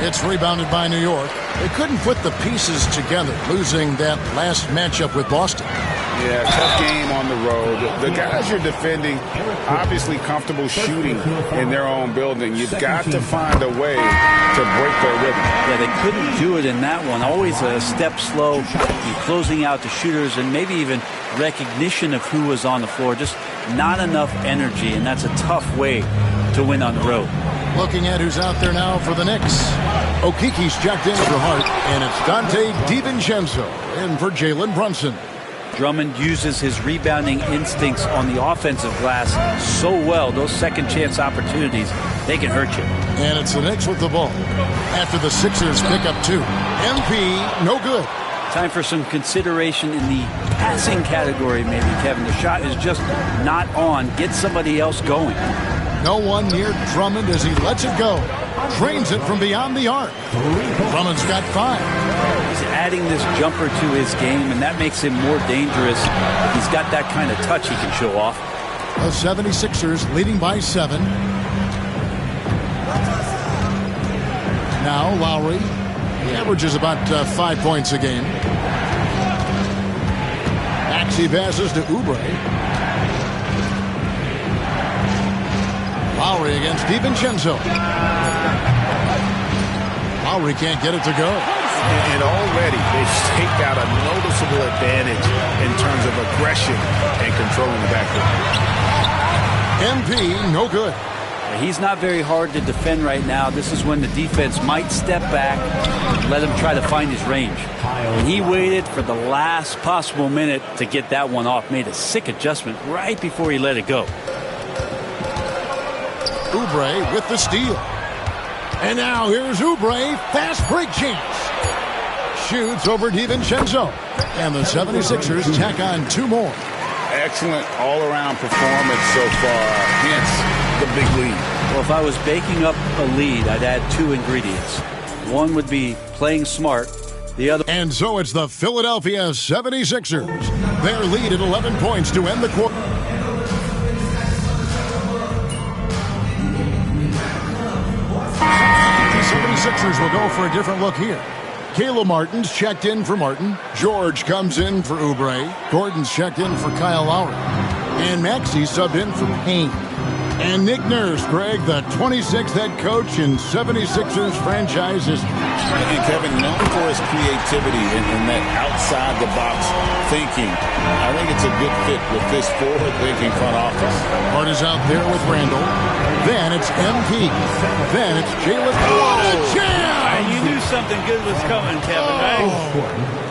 It's rebounded by New York. They couldn't put the pieces together, losing that last matchup with Boston. Yeah, tough game on the road. The guys you're defending, obviously comfortable shooting in their own building. You've got to find a way to break their rhythm. Yeah, they couldn't do it in that one. Always a step slow, closing out the shooters, and maybe even recognition of who was on the floor. Just not enough energy, and that's a tough way to win on the road. Looking at who's out there now for the Knicks. Okiki's checked in for Hart, and it's Dante DiVincenzo in for Jalen Brunson. Drummond uses his rebounding instincts on the offensive glass so well. Those second chance opportunities, they can hurt you. And it's the Knicks with the ball after the Sixers pick up 2. MP, no good. Time for some consideration in the passing category, maybe, Kevin. The shot is just not on. Get somebody else going. No one near Drummond as he lets it go. Drains it from beyond the arc. Drummond's got 5. He's adding this jumper to his game, and that makes him more dangerous. He's got that kind of touch he can show off. The 76ers leading by 7. Now Lowry. He averages about 5 points a game. Maxey passes to Oubre. Lowry against DiVincenzo. Lowry can't get it to go. And already they've staked out a noticeable advantage in terms of aggression and controlling the backcourt. MP, no good. He's not very hard to defend right now. This is when the defense might step back and let him try to find his range. And he waited for the last possible minute to get that one off. Made a sick adjustment right before he let it go. Oubre with the steal. And now here's Oubre. Fast break chance. Shoots over DiVincenzo. And the 76ers tack on 2 more. Excellent all-around performance so far. Hence the big lead. Well, if I was baking up a lead, I'd add 2 ingredients. One would be playing smart. The other. And so it's the Philadelphia 76ers. Their lead at 11 points to end the quarter. The 76ers will go for a different look here. Caleb Martin's checked in for Martin. George comes in for Oubre. Gordon's checked in for Kyle Lowry. And Maxey subbed in for Payne. And Nick Nurse, Greg, the 26th head coach in 76ers franchise history. And Kevin, known for his creativity and that outside-the-box thinking, I think it's a good fit with this forward-thinking front office. Hart is out there with Randall. Then it's MP. Then it's Jalen. What a jam! And you knew something good was coming, Kevin, right?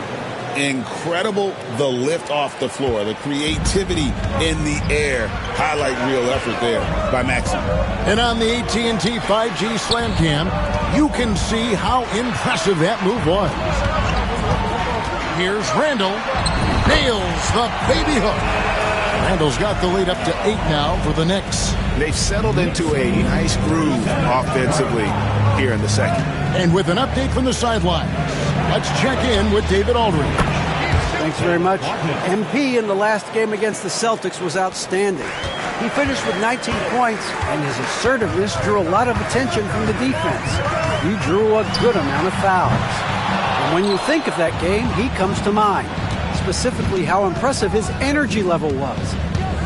Incredible, the lift off the floor, the creativity in the air. Highlight real effort there by Maxey. And on the AT&T 5G Slam Cam, you can see how impressive that move was. Here's Randall. Nails the baby hook. Randall's got the lead up to 8 now for the Knicks. They've settled into a nice groove offensively here in the second. And with an update from the sideline, let's check in with David Aldridge. Thanks very much. MP in the last game against the Celtics was outstanding. He finished with 19 points, and his assertiveness drew a lot of attention from the defense. He drew a good amount of fouls. And when you think of that game, he comes to mind, specifically how impressive his energy level was.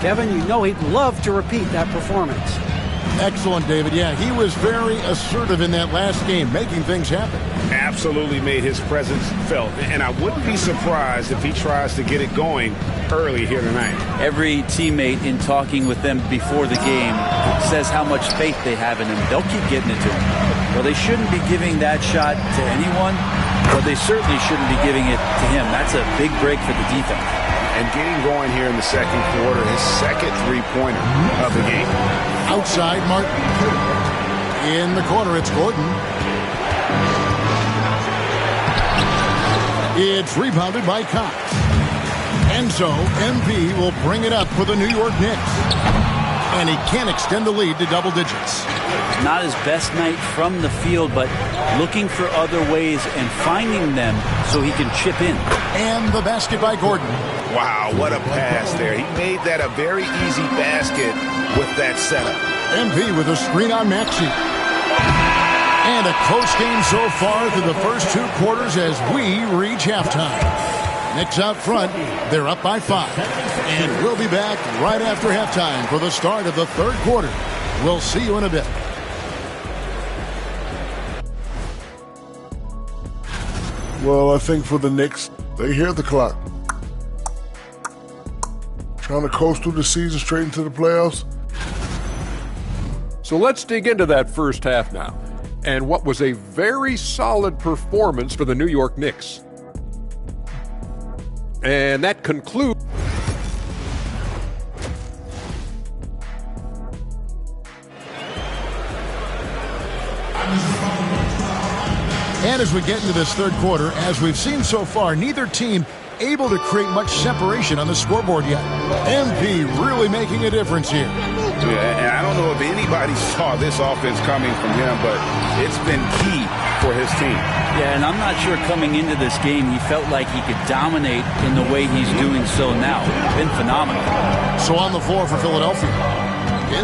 Kevin, you know he'd love to repeat that performance. Excellent, David. Yeah, he was very assertive in that last game, making things happen. Absolutely made his presence felt. And I wouldn't be surprised if he tries to get it going early here tonight. Every teammate in talking with them before the game says how much faith they have in him. They'll keep getting it to him. Well, they shouldn't be giving that shot to anyone, but they certainly shouldn't be giving it to him. That's a big break for the defense. And getting going here in the second quarter, his second three-pointer of the game. Outside, Martin. In the corner, it's Gordon. It's rebounded by Cox. And so, MP will bring it up for the New York Knicks. And he can extend the lead to double digits. Not his best night from the field, but looking for other ways and finding them so he can chip in. And the basket by Gordon. Wow, what a pass there. He made that a very easy basket with that setup. MP with a screen on Maxey. And a close game so far through the first 2 quarters as we reach halftime. Knicks out front. They're up by 5. And we'll be back right after halftime for the start of the third quarter. We'll see you in a bit. Well, I think for the Knicks, they hear the clock. Trying to coast through the season straight into the playoffs. So let's dig into that first half now, and what was a very solid performance for the New York Knicks. And that concludes. And as we get into this third quarter, as we've seen so far, neither team able to create much separation on the scoreboard yet. MP really making a difference here. Yeah, and I don't know if anybody saw this offense coming from him, but it's been key for his team. Yeah, and I'm not sure coming into this game he felt like he could dominate in the way he's doing so now. Been phenomenal. So on the floor for Philadelphia.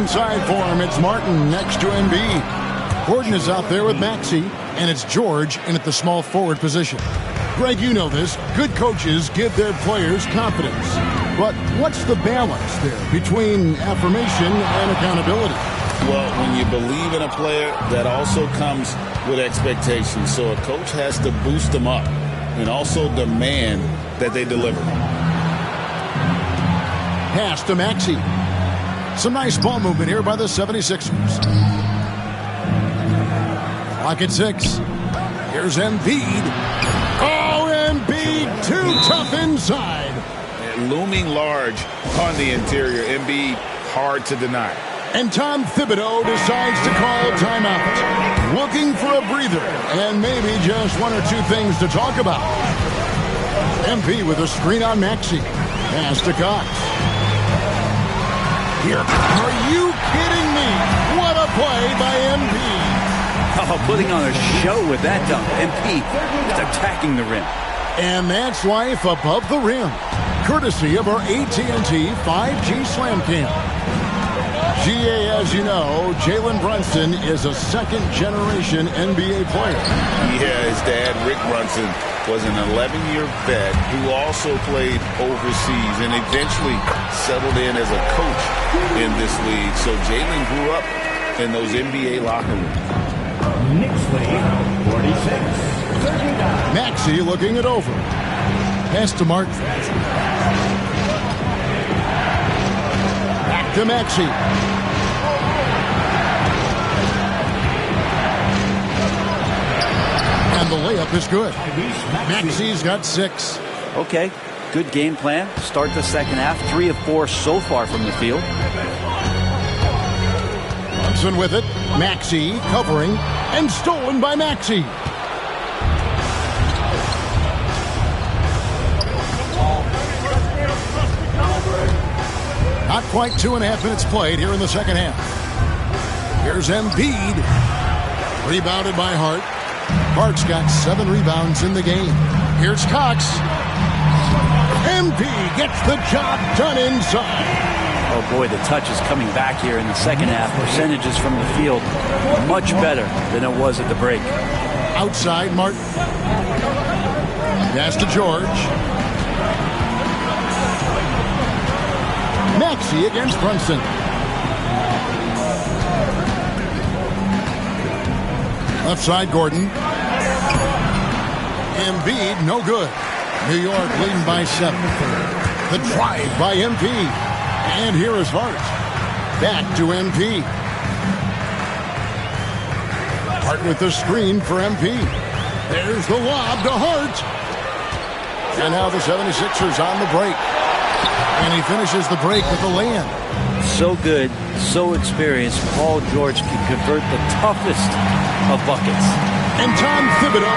Inside for him, it's Martin next to Embiid. Gordon is out there with Maxey, and it's George in at the small forward position. Greg, you know this. Good coaches give their players confidence. But what's the balance there between affirmation and accountability? Well, when you believe in a player, that also comes with expectations. So a coach has to boost them up and also demand that they deliver. Pass to Maxey. Some nice ball movement here by the 76ers. Clock at 6. Here's Embiid. Oh, Embiid, too tough inside. And looming large on the interior. Embiid, hard to deny. And Tom Thibodeau decides to call a timeout. Looking for a breather and maybe just one or two things to talk about. MP with a screen on Maxey. Pass to Cox. Here. Are you kidding me? What a play by MP. Oh, putting on a show with that dunk. MP just attacking the rim. And that's life above the rim. Courtesy of our AT&T 5G Slam Cam. GA, as you know, Jalen Brunson is a second-generation NBA player. Yeah, his dad, Rick Brunson, was an 11-year vet who also played overseas and eventually settled in as a coach in this league. So Jalen grew up in those NBA locker rooms. Knicks lead, 46-39. Maxey looking it over. Pass to Martin. Back to Maxey. And the layup is good. Maxey's got 6. Okay, good game plan. Start the second half. 3 of 4 so far from the field. Brunson with it. Maxey covering and stolen by Maxey. Not quite 2.5 minutes played here in the second half. Here's Embiid. Rebounded by Hart. Hart's got 7 rebounds in the game. Here's Cox. Embiid gets the job done inside. Oh boy, the touch is coming back here in the second half. Percentages from the field much better than it was at the break. Outside, Martin. Pass to George. Maxey against Brunson. Left side, Gordon. Embiid, no good. New York leading by 7. The drive by MP. And here is Hart. Back to MP. Hart with the screen for MP. There's the lob to Hart. And now the 76ers on the break. And he finishes the break with the lay-in. So good, so experienced. Paul George can convert the toughest of buckets. And Tom Thibodeau.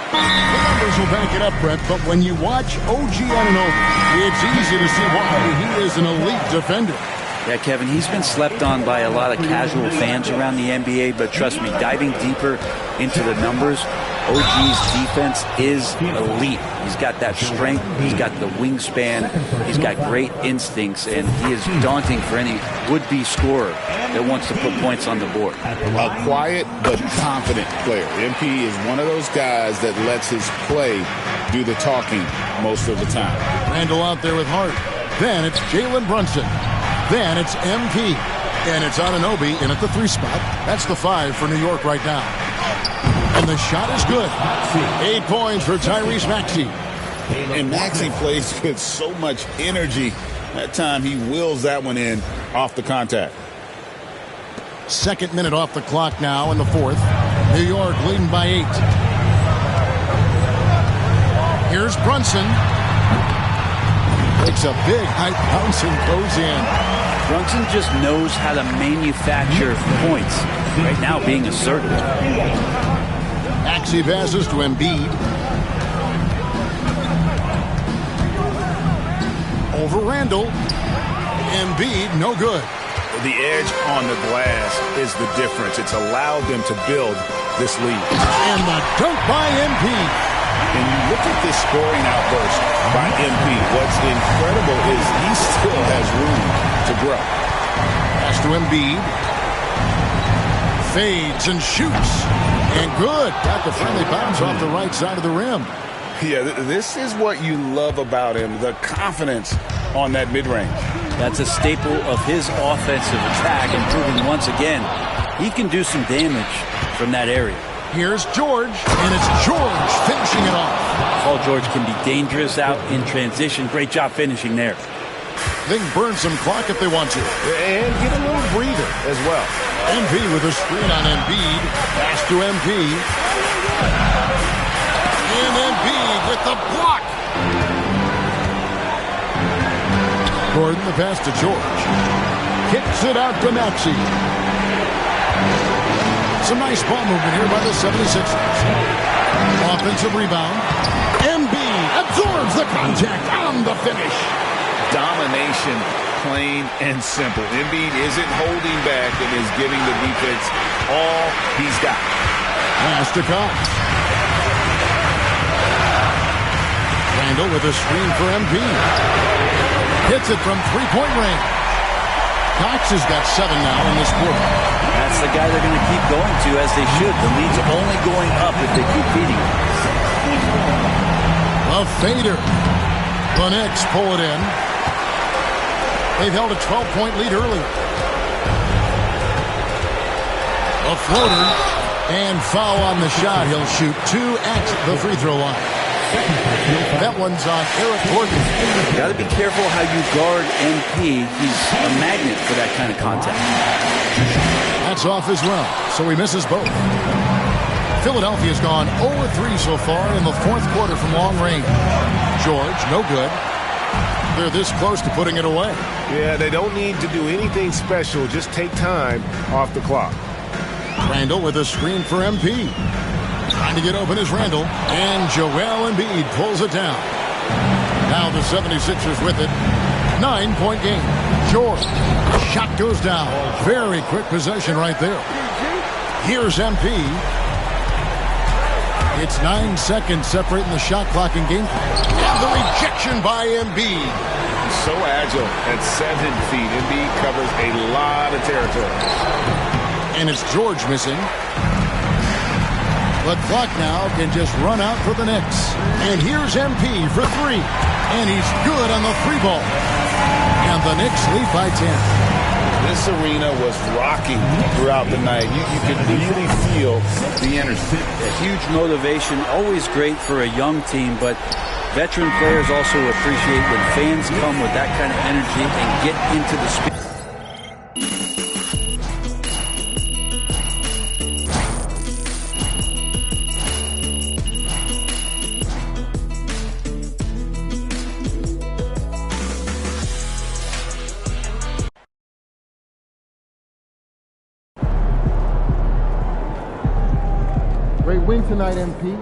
The numbers will back it up, Brett, but when you watch OG Anunoby, it's easy to see why he is an elite defender. Yeah, Kevin, he's been slept on by a lot of casual fans around the NBA, but trust me, diving deeper into the numbers, OG's defense is elite. He's got that strength, he's got the wingspan, he's got great instincts, and he is daunting for any would-be scorer that wants to put points on the board. A quiet but confident player. MP is one of those guys that lets his play do the talking most of the time. Randall out there with Hart. Then it's Jalen Brunson. Then it's MP. And it's Anunoby in at the 3 spot. That's the 5 for New York right now. And the shot is good. 8 points for Tyrese Maxey. And Maxey plays with so much energy. That time he wills that one in off the contact. Second minute off the clock now in the fourth. New York leading by 8. Here's Brunson. Takes a big high bounce and goes in. Brunson just knows how to manufacture points. Right now being assertive. Maxey passes to Embiid. Over Randall. Embiid, no good. The edge on the glass is the difference. It's allowed them to build this lead. And the dunk by MP. And you look at this scoring outburst by MP. What's incredible is he still has room to grow. Pass to Embiid. Fades and shoots. And good. Got the friendly bounce off the right side of the rim. Yeah, this is what you love about him, the confidence on that mid-range. That's a staple of his offensive attack, and proving once again he can do some damage from that area. Here's George, and it's George finishing it off. Paul George can be dangerous out in transition. Great job finishing there. They can burn some clock if they want to. And get a little breather as well. MP with a screen on Embiid. Pass to MP. And Embiid with the block. Gordon, the pass to George. Kicks it out to Maxey. Some nice ball movement here by the 76ers. Offensive rebound. Embiid absorbs the contact on the finish. Domination, plain and simple. Embiid isn't holding back and is giving the defense all he's got. Pass to Cox. Randall with a screen for Embiid. Hits it from three-point range. Cox has got 7 now in this quarter. That's the guy they're going to keep going to, as they should. The lead's only going up if they keep feeding him. A fader. The Knicks pull it in. They've held a 12-point lead earlier. A floater. And foul on the shot. He'll shoot 2 at the free throw line. That one's on Eric Gordon. Got to be careful how you guard MP. He's a magnet for that kind of contact. That's off as well, so he misses both. Philadelphia's gone 0-3 so far in the fourth quarter from long range. George, no good. They're this close to putting it away. Yeah, they don't need to do anything special. Just take time off the clock. Randall with a screen for MP. Trying to get open is Randall. And Joel Embiid pulls it down. Now the 76ers with it. 9-point game. George. Shot goes down. Very quick possession right there. Here's MP. It's 9 seconds separating the shot clock and game clock. And the rejection by Embiid. So agile at 7 feet. Embiid covers a lot of territory. And it's George missing. The clock now can just run out for the Knicks. And here's MP for 3. And he's good on the 3-ball. And the Knicks lead by 10. This arena was rocking throughout the night. You could really feel the energy. A huge motivation, always great for a young team, but veteran players also appreciate when fans come with that kind of energy and get into the spirit. Great win tonight, MP.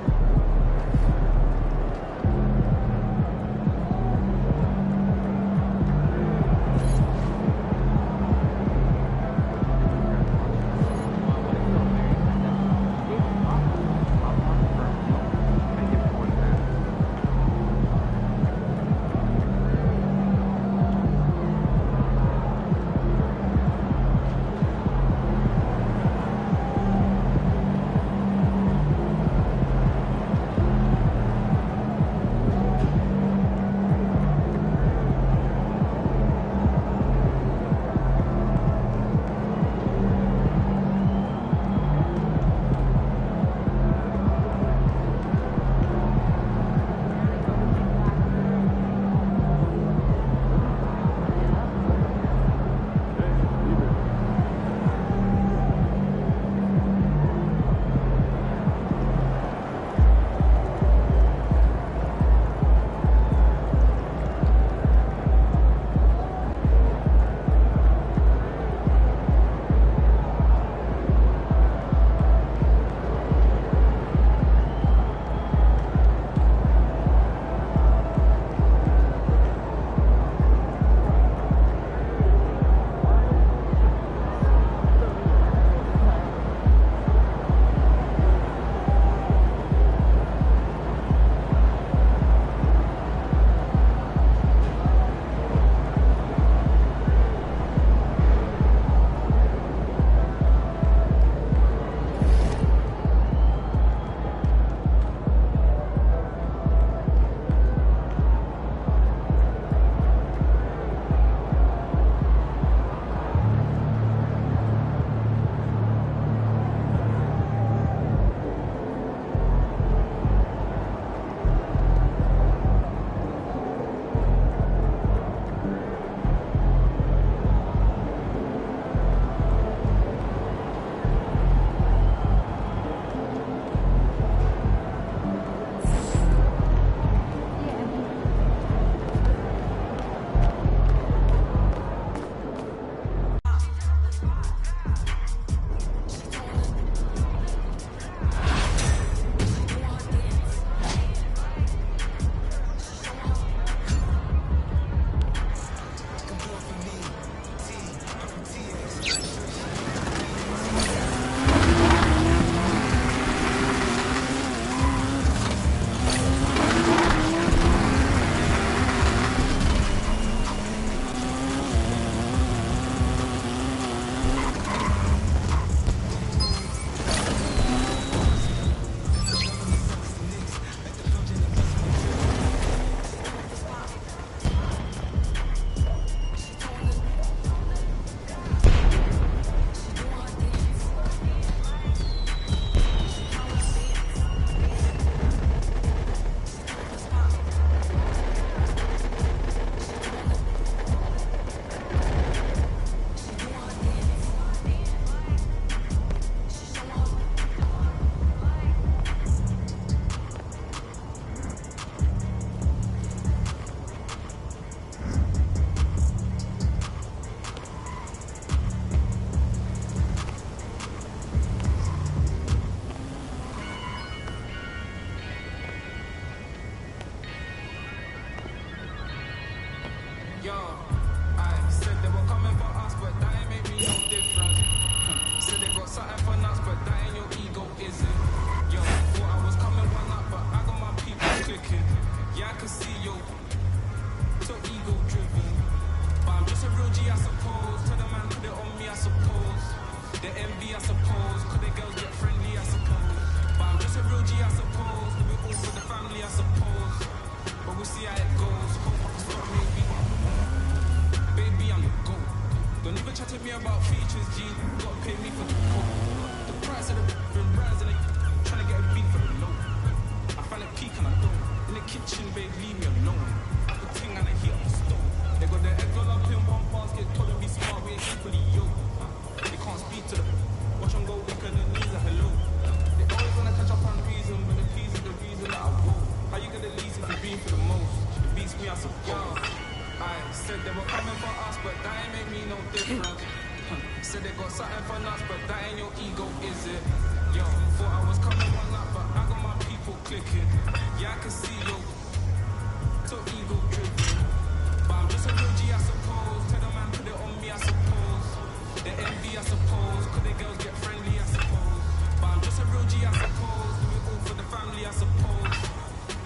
see how it goes. Hope I can stop maybe. Baby, I'm the GOAT. Don't even chat to me about features, G. Gotta pay me for the coat. The price of the been rising. Trying to get a beat for the low. I find a peak and I don't. In the kitchen, babe, leave me alone. I put ting and I heat up the stove. They got their eggs all up in one basket. Told them be smart, we ain't equally yoked. They can't speak to the. Watch them go weak and the knees are hello. They always wanna catch up on reason, but the peas is the reason that I won't. How you get the least if you been for the most? It beats me, I suppose. I said they were coming for us, but that ain't make me no difference. Said they got something for us, but that ain't your ego, is it? Yo, thought I was coming one up, but I got my people clicking. Yeah, I can see yo, so ego driven. But I'm just a real G, I suppose. Tell the man, put it on me, I suppose. The envy, I suppose. Could the girls get friendly, I suppose. But I'm just a real G, I suppose. Do it all for the family, I suppose.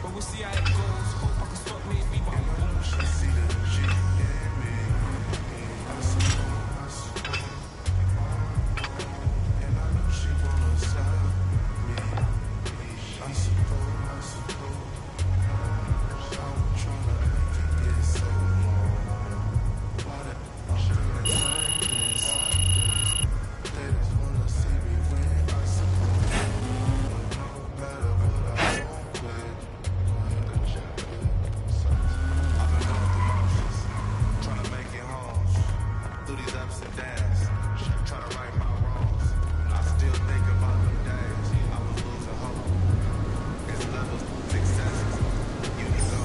But we'll see how it goes. Hope I can stop maybe, but I won't. She see the G in me. I suppose. And I know she wanna side me. I suppose. I was trying to make it get so long. Why the should I like this? They just wanna see me win. I suppose. No matter what I want with. I've been going through motions, trying to make it home. Through these ups and downs, trying to right my wrongs. I still think about the days I was losing hope. It's levels, successes, you need go.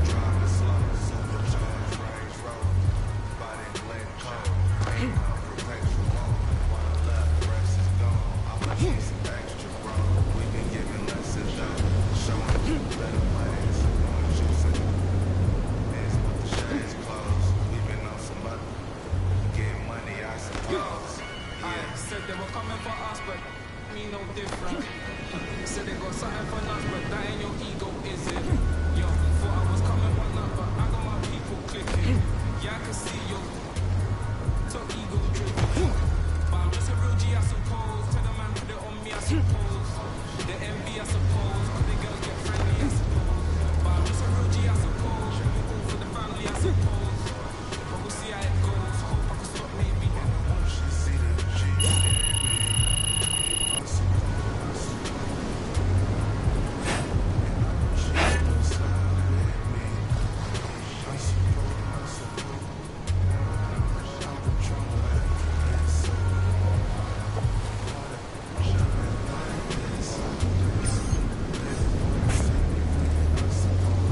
Driving slow, supercharged, Range Rover. Body blade cold, ain't come perpetual woe. While the left, the rest is gone. I want to some extra, bro. We been giving lessons, though. Showing you better ways. Going choosing. It's with the shades closed. We been on some other. Getting money, I suppose. Yeah. I said they were coming for us, but me no different. Said they got something for us, but that ain't your ego, is it? Yo, thought I was coming one up, but I got my people clicking. Yeah, I can see yo, so ego driven. But I'm just a real G, I suppose. Tell the man, put it on me, I suppose. The envy, I suppose. But the girls get friendly, I suppose. But I'm just a real G, I suppose. Do it all for the family, I suppose. But we'll see how it goes. Hope I can stop maybe. Won't she see the G in me? I suppose. And I know she wanna side with me. I suppose. I've been trying to make it get so long. Should I like this? They wanna see me win, I suppose.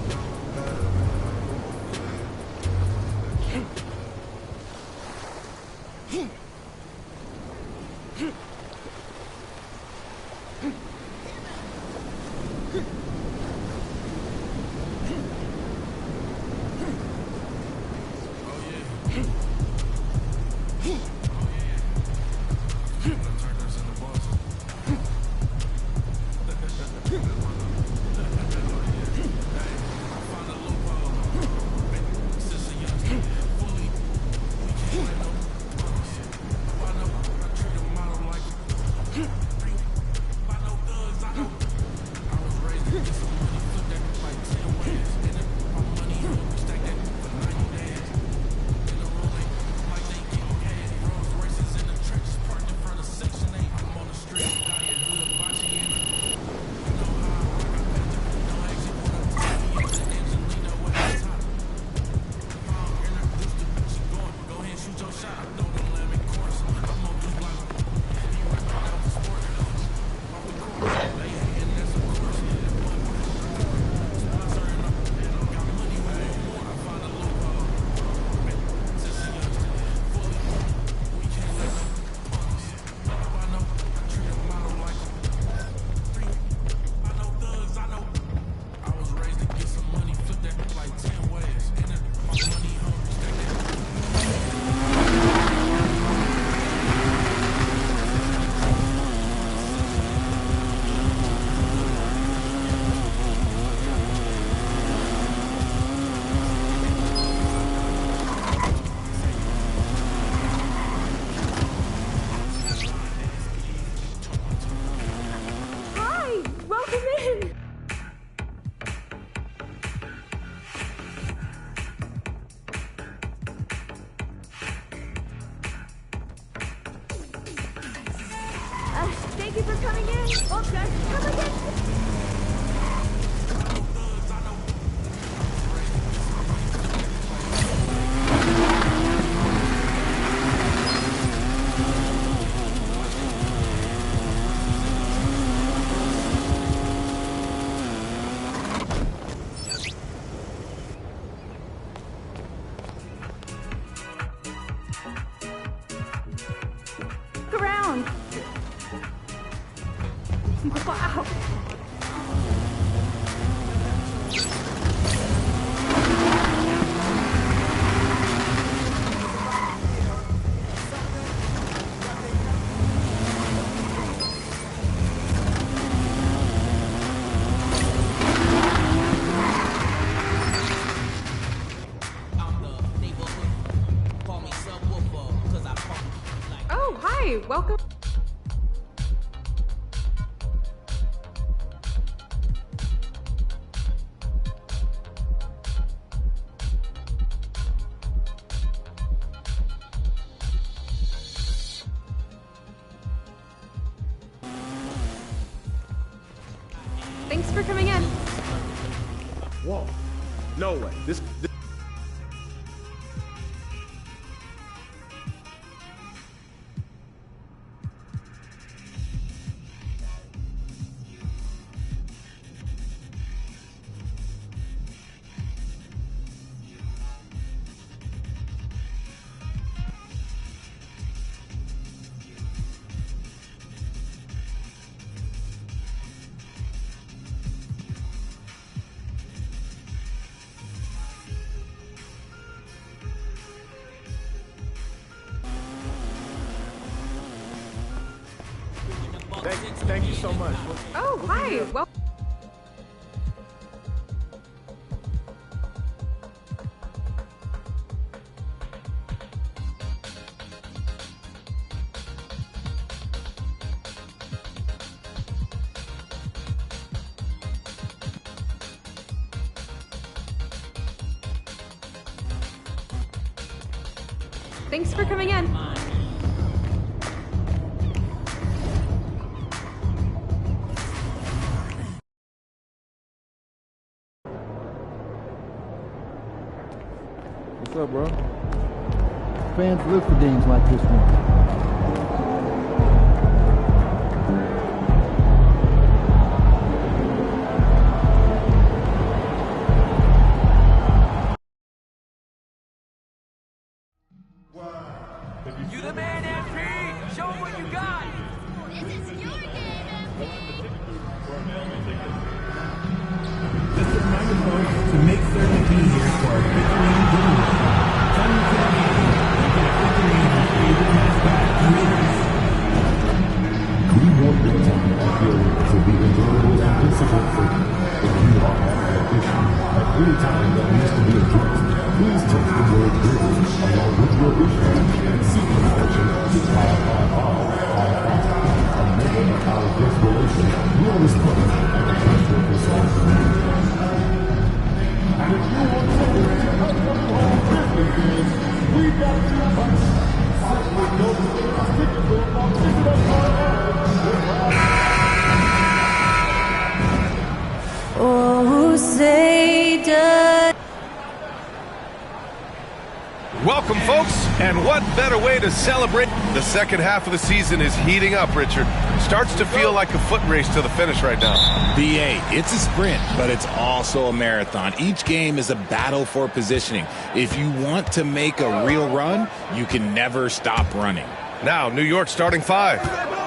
No matter what I want with. Thank you for coming in. Well, guys, come again. Look around. Wow. Oh, hi. Welcome. Thanks for coming in. Whoa. No way. This Thank you so much. Oh, hi. Well. Thanks for coming in. What's up, bro? Fans live for games like this one. You the man, MP! Show 'em what you got! This is your game, Just a reminder, folks, to make certain to be here for our victory and giveaway. Come to the game and get a victory in your favorite mascot creators. We want your time at field to be enjoyable and incident-free. If you are having an issue at any time that needs to be addressed, please text the word "bridge" along with your issue and seek inspection to 55555. A member of our guest relation will respond and address your concerns immediately. And if you want to help us all business games, we got you covered. Fight with no stick to it or visit us online. Oh, say does. Welcome, folks, and what better way to celebrate? The second half of the season is heating up, Richard. Starts to feel like a foot race to the finish right now. BA, it's a sprint, but it's also a marathon. Each game is a battle for positioning. If you want to make a real run, you can never stop running. Now, New York starting five.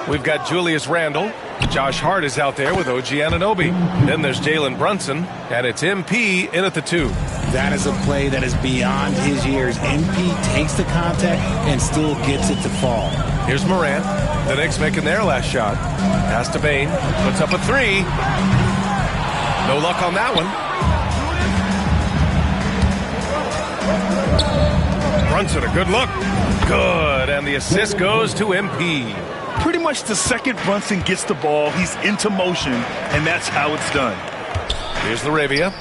We've got Julius Randle. Josh Hart is out there with OG Anunoby. Then there's Jalen Brunson, and it's MP in at the 2. That is a play that is beyond his years. MP takes the contact and still gets it to fall. Here's Morant. The Knicks making their last shot. Pass to Bane. Puts up a 3. No luck on that one. Brunson, a good look. Good, and the assist goes to MP. Pretty much the second Brunson gets the ball, he's into motion, and that's how it's done. Here's Laravia.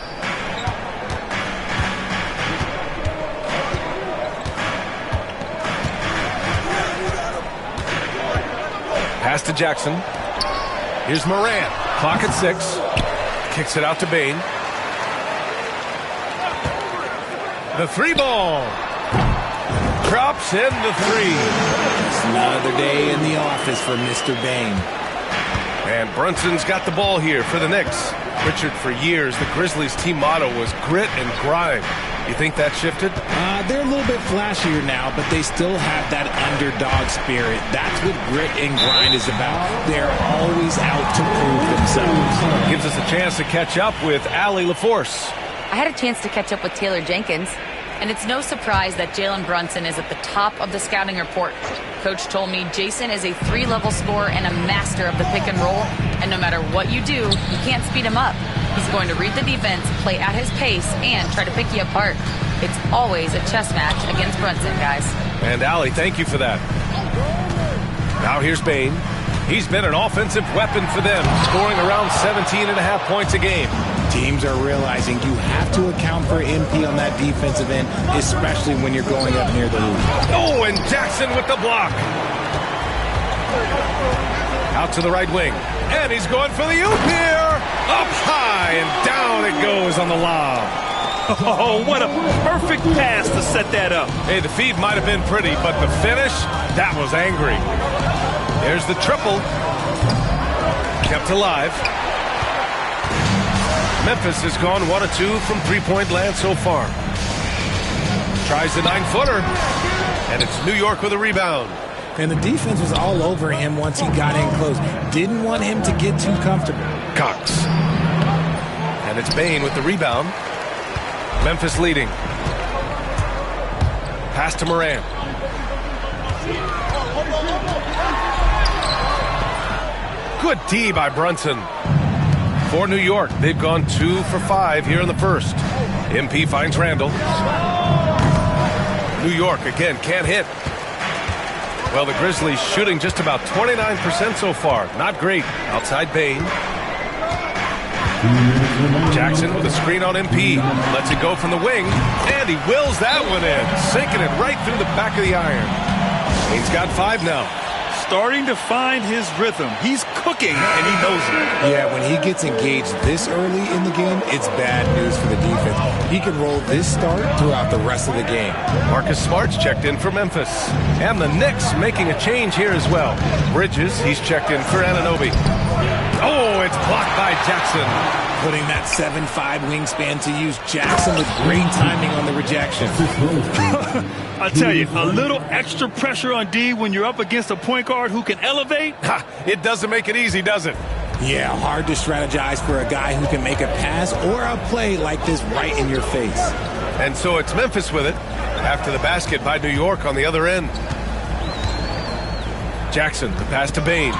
Pass to Jackson. Here's Moran. Clock at 6. Kicks it out to Bain. The 3-ball. Drops in the 3. It's another day in the office for Mr. Bain. And Brunson's got the ball here for the Knicks. Richard, for years, the Grizzlies' team motto was grit and grind. You think that shifted? They're a little bit flashier now, but they still have that underdog spirit. That's what grit and grind is about. They're always out to prove themselves. Gives us a chance to catch up with Allie LaForce. I had a chance to catch up with Taylor Jenkins, and it's no surprise that Jalen Brunson is at the top of the scouting report. Coach told me Jason is a 3-level scorer and a master of the pick and roll, and no matter what you do, you can't speed him up. He's going to read the defense, play at his pace, and try to pick you apart. It's always a chess match against Brunson, guys. And Allie, thank you for that. Now here's Bain. He's been an offensive weapon for them, scoring around 17.5 points a game. Teams are realizing you have to account for MP on that defensive end, especially when you're going up near the hoop. Oh, and Jackson with the block. Out to the right wing. And he's going for the oop here. Up high and down it goes on the lob. Oh, what a perfect pass to set that up. Hey, the feed might have been pretty, but the finish, that was angry. There's the triple. Kept alive. Memphis has gone 1 of 2 from three-point land so far. Tries the 9-footer. And it's New York with a rebound. And the defense was all over him once he got in close. Didn't want him to get too comfortable. Cox. And it's Bain with the rebound. Memphis leading. Pass to Moran. Good D by Brunson. For New York, they've gone 2 for 5 here in the first. MP finds Randall. New York again can't hit. Well, the Grizzlies shooting just about 29% so far. Not great. Outside Bain. Jackson with a screen on MP. Lets it go from the wing. And he wills that one in. Sinking it right through the back of the iron. Bain's got 5 now. Starting to find his rhythm. He's cooking, and he knows it. Yeah, when he gets engaged this early in the game, it's bad news for the defense. He can roll this start throughout the rest of the game. Marcus Smart's checked in for Memphis. And the Knicks making a change here as well. Bridges, he's checked in for Anunoby. Oh, it's blocked by Jackson. Putting that 7'5" wingspan to use. Jackson with great timing on the rejection. I tell you, a little extra pressure on D when you're up against a point guard who can elevate. It doesn't make it easy, does it? Yeah, hard to strategize for a guy who can make a pass or a play like this right in your face. And so it's Memphis with it after the basket by New York on the other end. Jackson, the pass to Bain.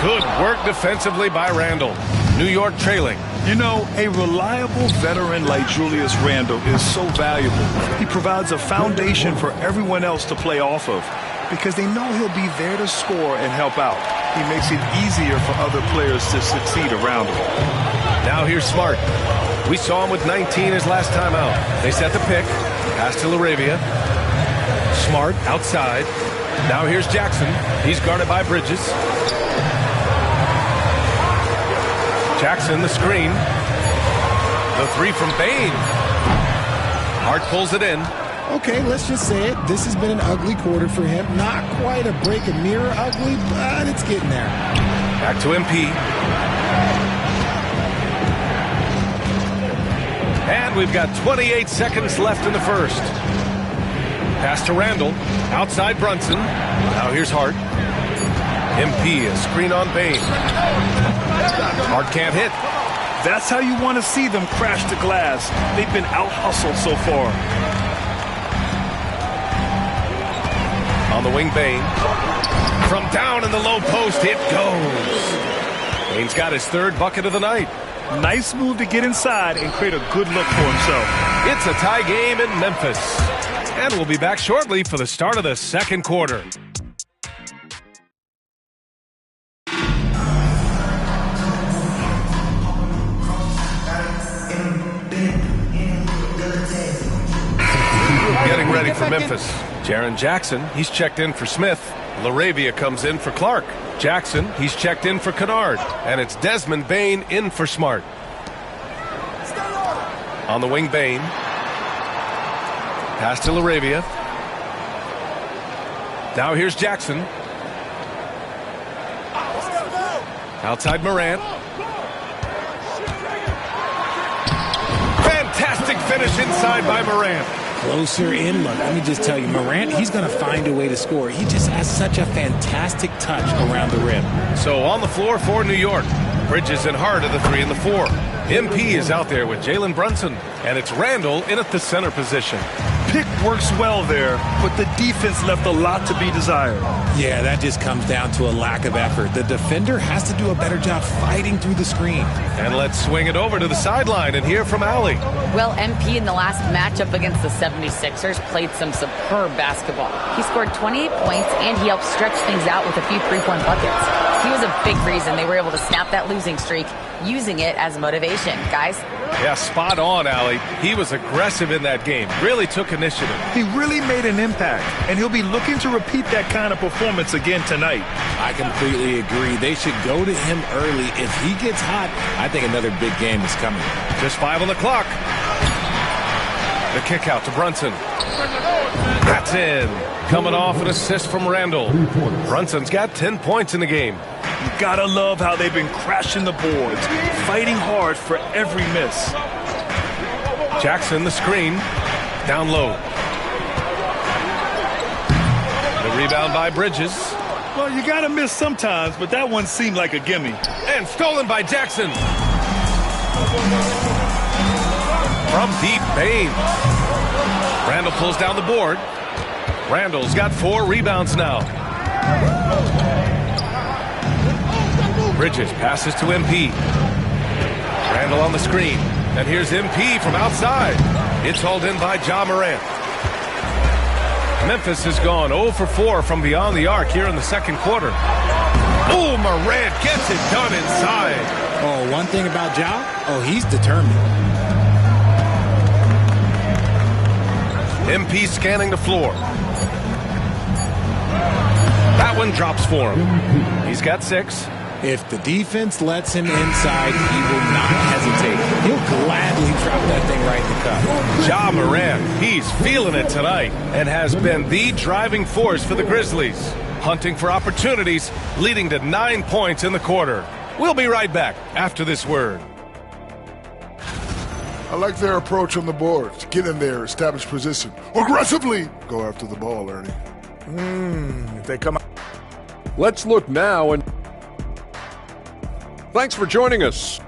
Good work defensively by Randall. New York trailing. You know, a reliable veteran like Julius Randle is so valuable. He provides a foundation for everyone else to play off of because they know he'll be there to score and help out. He makes it easier for other players to succeed around him. Now here's Smart. We saw him with 19 his last time out. They set the pick. Pass to LaRavia. Smart outside. Now here's Jackson. He's guarded by Bridges. Jackson, the screen. The 3 from Bain. Hart pulls it in. Okay, let's just say it. This has been an ugly quarter for him. Not quite a break a mirror ugly, but it's getting there. Back to MP. And we've got 28 seconds left in the first. Pass to Randall. Outside Brunson. Now here's Hart. MP, a screen on Bain. Hart can't hit. That's how you want to see them crash the glass. They've been out-hustled so far. On the wing, Bain. From down in the low post, it goes. Bain's got his 3rd bucket of the night. Nice move to get inside and create a good look for himself. It's a tie game in Memphis. And we'll be back shortly for the start of the second quarter. Getting ready for Memphis. Jaren Jackson, he's checked in for Smith. LaRavia comes in for Clark. Jackson, he's checked in for Kennard. And it's Desmond Bain in for Smart. On the wing, Bain. Pass to LaRavia. Now here's Jackson. Outside Morant. Fantastic finish inside by Morant. Closer in. Look, let me just tell you, Morant, he's going to find a way to score. He just has such a fantastic touch around the rim. So on the floor for New York, Bridges and Hart are the 3 and the 4. MP is out there with Jalen Brunson, and it's Randall in at the center position. Pick works well there, but the defense left a lot to be desired. Yeah, that just comes down to a lack of effort. The defender has to do a better job fighting through the screen. And let's swing it over to the sideline and hear from Allie. Well, MP in the last matchup against the 76ers played some superb basketball. He scored 28 points, and he helped stretch things out with a few three-point buckets. He was a big reason they were able to snap that losing streak, using it as motivation. Guys? Yeah, spot on, Allie. He was aggressive in that game. Really took initiative. He really made an impact, and he'll be looking to repeat that kind of performance again tonight. I completely agree. They should go to him early. If he gets hot, I think another big game is coming. Just 5 on the clock. The kick out to Brunson. That's in. Coming off an assist from Randall. Brunson's got 10 points in the game. You gotta love how they've been crashing the boards, fighting hard for every miss. Jackson, the screen. Down low. The rebound by Bridges. Well, you gotta miss sometimes, but that one seemed like a gimme. And stolen by Jackson. From deep, Bain. Randall pulls down the board. Randall's got 4 rebounds now. Bridges passes to MP. Randall on the screen. And here's MP from outside. It's hauled in by Ja Morant. Memphis has gone 0 for 4 from beyond the arc here in the second quarter. Oh, Morant gets it done inside. Oh, one thing about Ja, he's determined. MP scanning the floor. That one drops for him. He's got 6. If the defense lets him inside, he will not hesitate. He'll gladly drop that thing right in the cup. Ja Morant, he's feeling it tonight and has been the driving force for the Grizzlies. Hunting for opportunities, leading to 9 points in the quarter. We'll be right back after this word. I like their approach on the boards. Get in there, establish position. Aggressively go after the ball, Ernie. If they come out. Let's look now and thanks for joining us.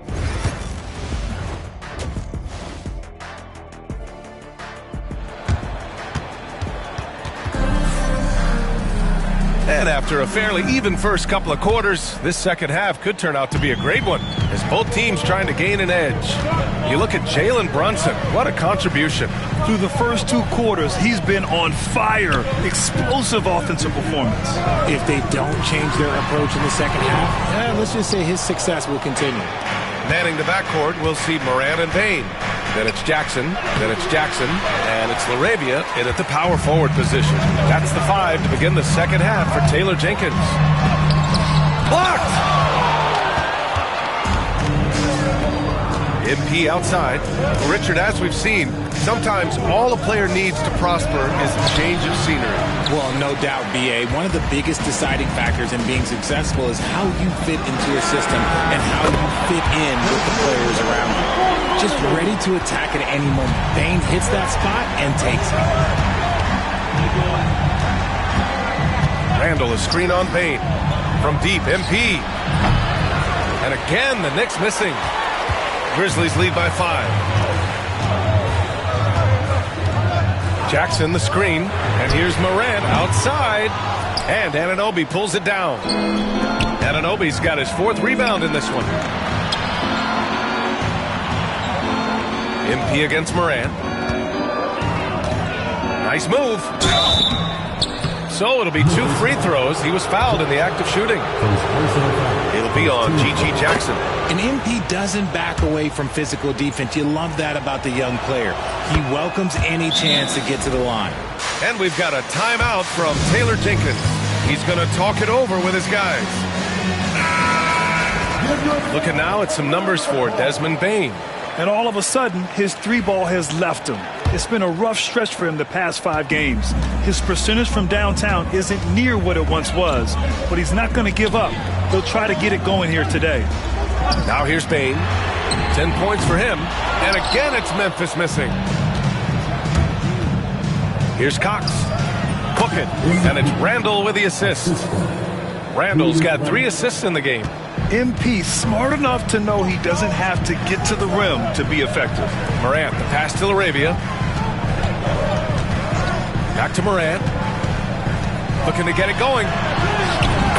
And after a fairly even first couple of quarters, this second half could turn out to be a great one as both teams trying to gain an edge. You look at Jalen Brunson, what a contribution. Through the first 2 quarters, he's been on fire. Explosive offensive performance. If they don't change their approach in the second half, let's just say his success will continue. Manning the backcourt, we'll see Morant and Bain. Then it's Jackson, and it's LaRavia in at the power forward position. That's the 5 to begin the second half for Taylor Jenkins. Blocked! MP outside. Richard, as we've seen, sometimes all a player needs to prosper is a change of scenery. Well, no doubt, B.A. One of the biggest deciding factors in being successful is how you fit into a system and how you fit in with the players around you. Just ready to attack at any moment. Bain hits that spot and takes it. Randall, a screen on Bain. From deep, MP. And again, the Knicks missing. Grizzlies lead by 5. Jackson, the screen. And here's Morant outside. And Anunoby pulls it down. Anunoby's got his 4th rebound in this one. MP against Morant. Nice move. So it'll be 2 free throws. He was fouled in the act of shooting. It'll be on G.G. Jackson. And MP doesn't back away from physical defense. You love that about the young player. He welcomes any chance to get to the line. And we've got a timeout from Taylor Jenkins. He's going to talk it over with his guys. Looking now at some numbers for Desmond Bane. And all of a sudden, his three ball has left him. It's been a rough stretch for him the past 5 games. His percentage from downtown isn't near what it once was, but he's not going to give up. He'll try to get it going here today. Now here's Bane. 10 points for him. And again, it's Memphis missing. Here's Cox. Hook it. And it's Randall with the assist. Randall's got 3 assists in the game. MP smart enough to know he doesn't have to get to the rim to be effective. Morant, the pass to Laravia. Back to Morant. Looking to get it going.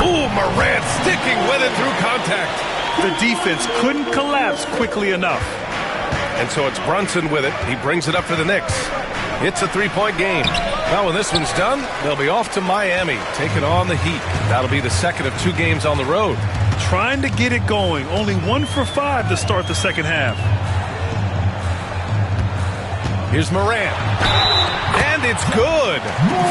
Ooh, Morant sticking with it through contact. The defense couldn't collapse quickly enough. And so it's Brunson with it. He brings it up for the Knicks. It's a 3-point game. Now when this one's done, they'll be off to Miami, taking on the Heat. That'll be the second of 2 games on the road. Trying to get it going. Only 1 for 5 to start the second half. Here's Morant. And it's good.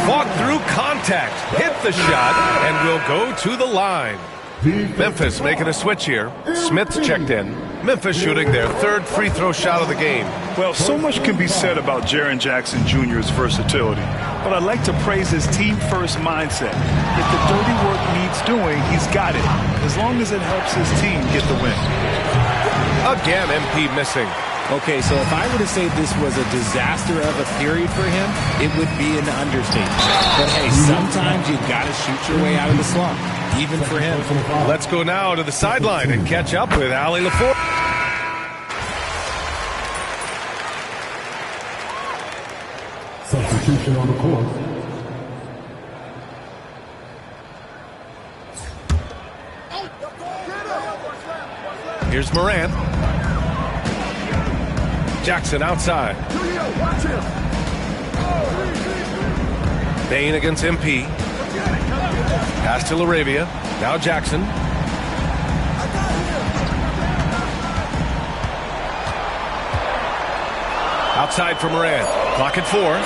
Fought through contact. Hit the shot and will go to the line. Memphis making a switch here. Smith's checked in. Memphis shooting their 3rd free throw shot of the game. Well, so much can be said about Jaren Jackson Jr.'s versatility, but I'd like to praise his team-first mindset. If the dirty work needs doing, he's got it, as long as it helps his team get the win. Again, MP missing. Okay, so if I were to say this was a disaster of a period for him, it would be an understatement. But hey, sometimes you got to shoot your way out of the slump, even for him. Let's go now to the sideline and catch up with Allie LaFleur. Substitution on the court. Here's Morant. Jackson outside. Bane against MP. Pass to Laravia. Now Jackson. Outside for Morant. Clock at 4.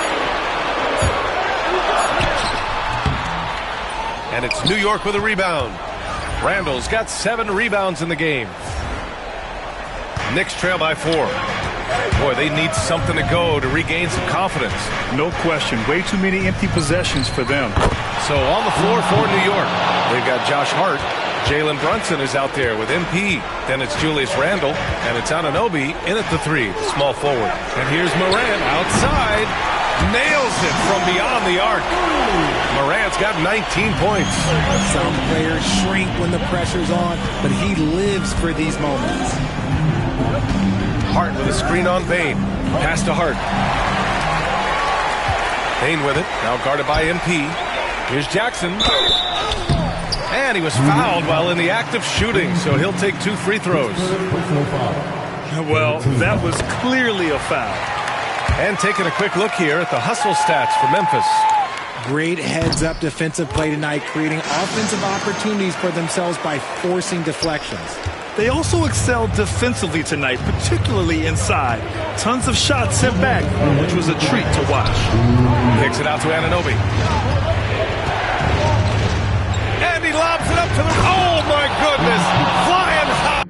And it's New York with a rebound. Randall's got 7 rebounds in the game. Knicks trail by 4. Boy, they need something to go to regain some confidence. No question. Way too many empty possessions for them. So on the floor for New York, they've got Josh Hart. Jalen Brunson is out there with MP. Then it's Julius Randle. And it's Anunoby in at the 3, the small forward. And here's Morant outside. Nails it from beyond the arc. Morant's got 19 points. Some players shrink when the pressure's on, but he lives for these moments. Hart with a screen on Bane. Pass to Hart. Bane with it. Now guarded by MP. Here's Jackson. And he was fouled while in the act of shooting, so he'll take 2 free throws. Well, that was clearly a foul. And taking a quick look here at the hustle stats for Memphis. Great heads-up defensive play tonight, creating offensive opportunities for themselves by forcing deflections. They also excelled defensively tonight, particularly inside. Tons of shots sent back, which was a treat to watch. Kicks it out to Anunoby. And he lobs it up to the... Oh, my goodness! Flying high!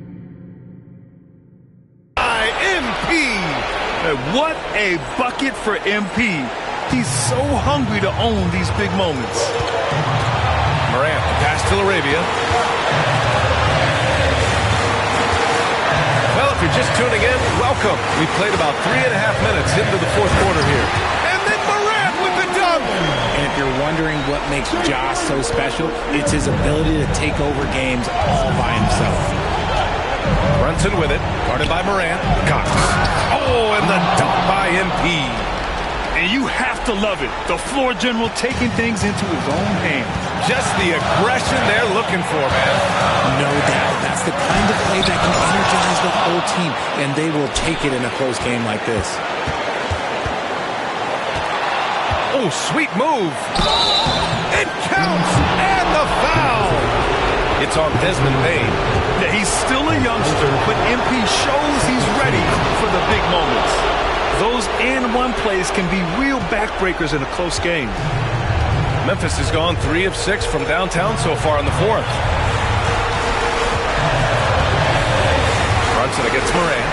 MP! What a bucket for MP. He's so hungry to own these big moments. Morant, pass to Laravia. Well, if you're just tuning in, welcome. We played about 3.5 minutes into the 4th quarter here. And then Morant with the dunk. And if you're wondering what makes Josh so special, it's his ability to take over games all by himself. Brunson with it, guarded by Morant. Cox. Oh, and the dunk by MP. And you have to love it. The floor general taking things into his own hands. Just the aggression they're looking for, man. No doubt. That's the kind of play that can energize the whole team, and they will take it in a close game like this. Oh, sweet move. It counts, and the foul. It's on Desmond Bane. Yeah, he's still a youngster, but MP shows he's ready for the big moments. Those and-one plays can be real backbreakers in a close game. Memphis has gone 3 of 6 from downtown so far in the 4th. Brunson against Morant.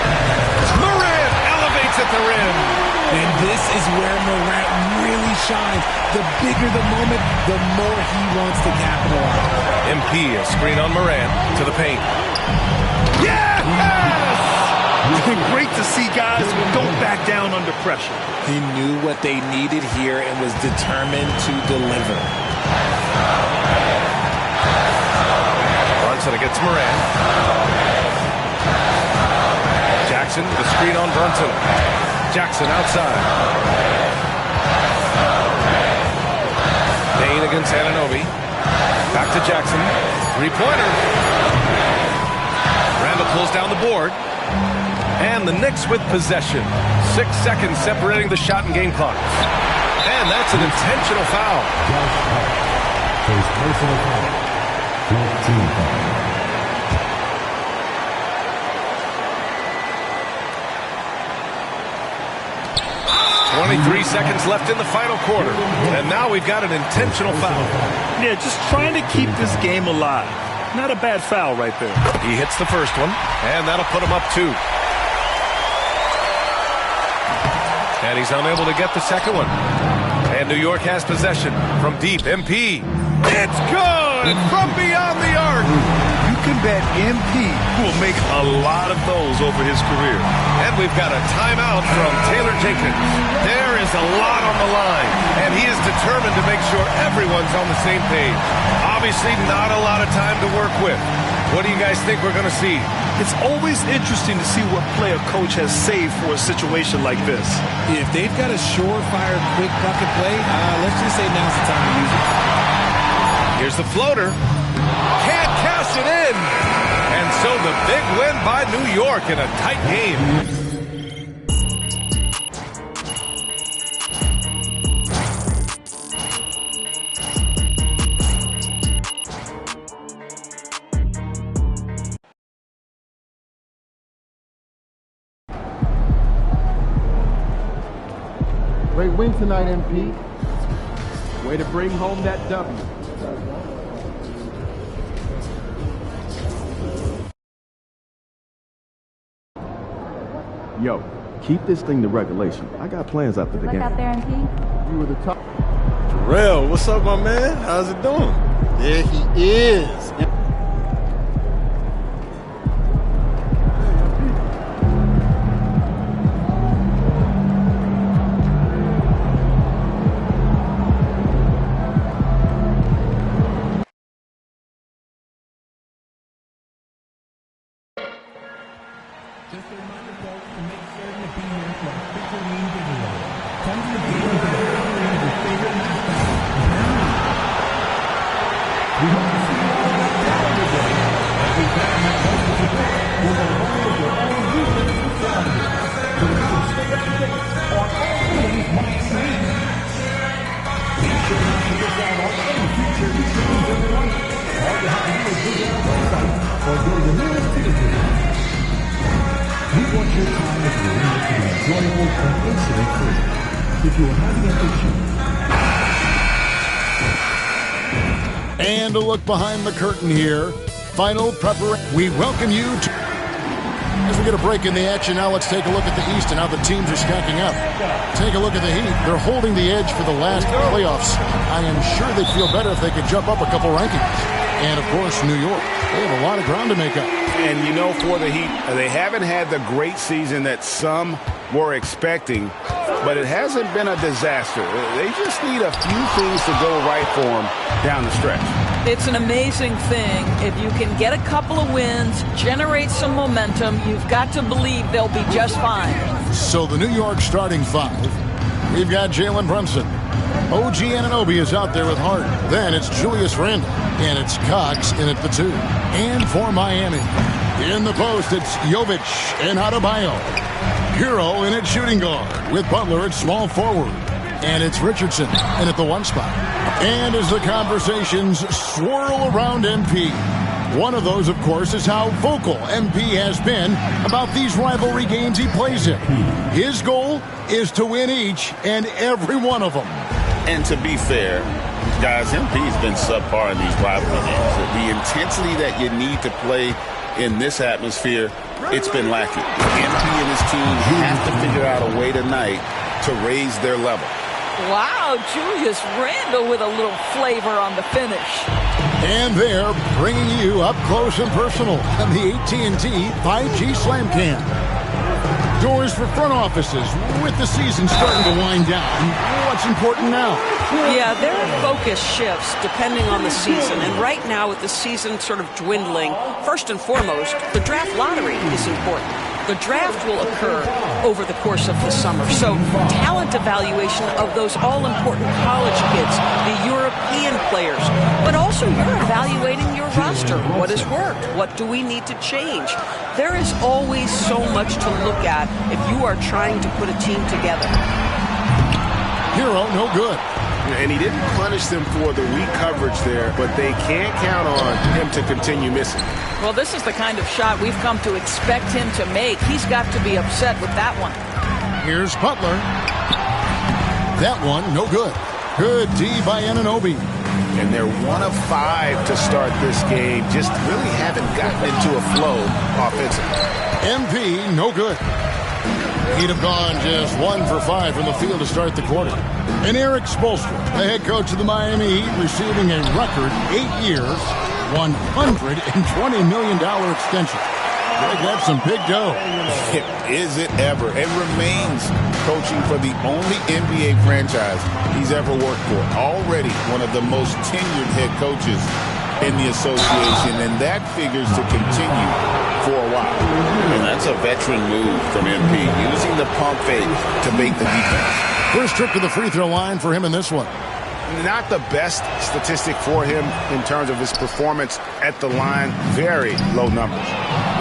Morant elevates at the rim. And this is where Morant really shines. The bigger the moment, the more he wants to capitalize. MP, a screen on Morant to the paint. Yes! Great to see guys who don't back down under pressure. He knew what they needed here and was determined to deliver. Brunson against Morant. Jackson, the screen on Brunson. Jackson outside. Payne against Anunoby. Back to Jackson. Three-pointer. Randall pulls down the board. And the Knicks with possession. 6 seconds separating the shot and game clock. And that's an intentional foul. First personal foul. 14 foul. 23 seconds left in the final quarter. And now we've got an intentional foul. Yeah, just trying to keep this game alive. Not a bad foul right there. He hits the first one, and that'll put him up 2. And he's unable to get the second one. And New York has possession from deep. MP. It's good from beyond the arc. You can bet MP will make a lot of those over his career. And we've got a timeout from Taylor Jenkins. There is a lot on the line, and he is determined to make sure everyone's on the same page. Obviously, not a lot of time to work with. What do you guys think we're going to see? It's always interesting to see what play a coach has saved for a situation like this. If they've got a surefire, quick bucket play, let's just say now's the time to use it. Here's the floater. Can't cash it in. And so the big win by New York in a tight game. Great win tonight, MP. Way to bring home that W. Yo, keep this thing to regulation. I got plans after the game. Out there, MP? You were the top. Terrell, what's up, my man? How's it doing? There he is. Just a reminder, folks, to make certain to be here for our official game video. Come to the game to the family of your favorite mascot. We hope to see you all on Saturday today. As we back in the coast of the day, with a lot of your own music and Saturday. So you can stay up to date on all things Mike Saint. Be sure not to miss out on any future returns everyone. All you have to do is visit our website or go to the nearest ticket. We want your time at the arena to be enjoyable and incident-free. If you are having an issue. And a look behind the curtain here. Final preparation. We welcome you to... As we get a break in the action, now let's take a look at the East and how the teams are stacking up. Take a look at the Heat. They're holding the edge for the last playoffs. I am sure they'd feel better if they could jump up a couple rankings. And, of course, New York. They have a lot of ground to make up. And, you know, for the Heat, they haven't had the great season that some were expecting, but it hasn't been a disaster. They just need a few things to go right for them down the stretch. It's an amazing thing. If you can get a couple of wins, generate some momentum, you've got to believe they'll be just fine. So the New York starting 5. We've got Jalen Brunson. OG Anunoby is out there with Harden. Then it's Julius Randle. And it's Cox in at the 2. And for Miami, in the post, it's Jovic and Adebayo. Hero in at shooting guard with Butler at small forward. And it's Richardson in at the 1 spot. And as the conversations swirl around MP, one of those, of course, is how vocal MP has been about these rivalry games he plays in. His goal is to win each and every one of them. And to be fair, guys, MP's been subpar in these rivalry games. The intensity that you need to play in this atmosphere, it's been lacking. MP and his team have to figure out a way tonight to raise their level. Wow, Julius Randle with a little flavor on the finish. And they're bringing you up close and personal on the AT&T 5G Slam Cam. Doors for front offices with the season starting to wind down. What's important now? Yeah, their focus shifts depending on the season. And right now with the season sort of dwindling, first and foremost, the draft lottery is important. The draft will occur over the course of the summer. So talent evaluation of those all-important college kids, the European players, but also you're evaluating your roster. What has worked? What do we need to change? There is always so much to look at if you are trying to put a team together. Hero, no good. And he didn't punish them for the weak coverage there, but they can't count on him to continue missing. Well, this is the kind of shot we've come to expect him to make. He's got to be upset with that one. Here's Butler. That one, no good. Good D by Anunoby. And they're 1 of 5 to start this game. Just really haven't gotten into a flow offensively. MP, no good. He'd have gone just 1 for 5 from the field to start the quarter. And Eric Spoelstra, the head coach of the Miami Heat, receiving a record 8 years, $120 million extension. Greg, that's some big dough. Is it ever? It remains coaching for the only NBA franchise he's ever worked for. Already one of the most tenured head coaches in the association, and that figures to continue for a while. And that's a veteran move from MP, using the pump fake to bait the defense. First trip to the free throw line for him in this one. Not the best statistic for him in terms of his performance at the line. Very low numbers.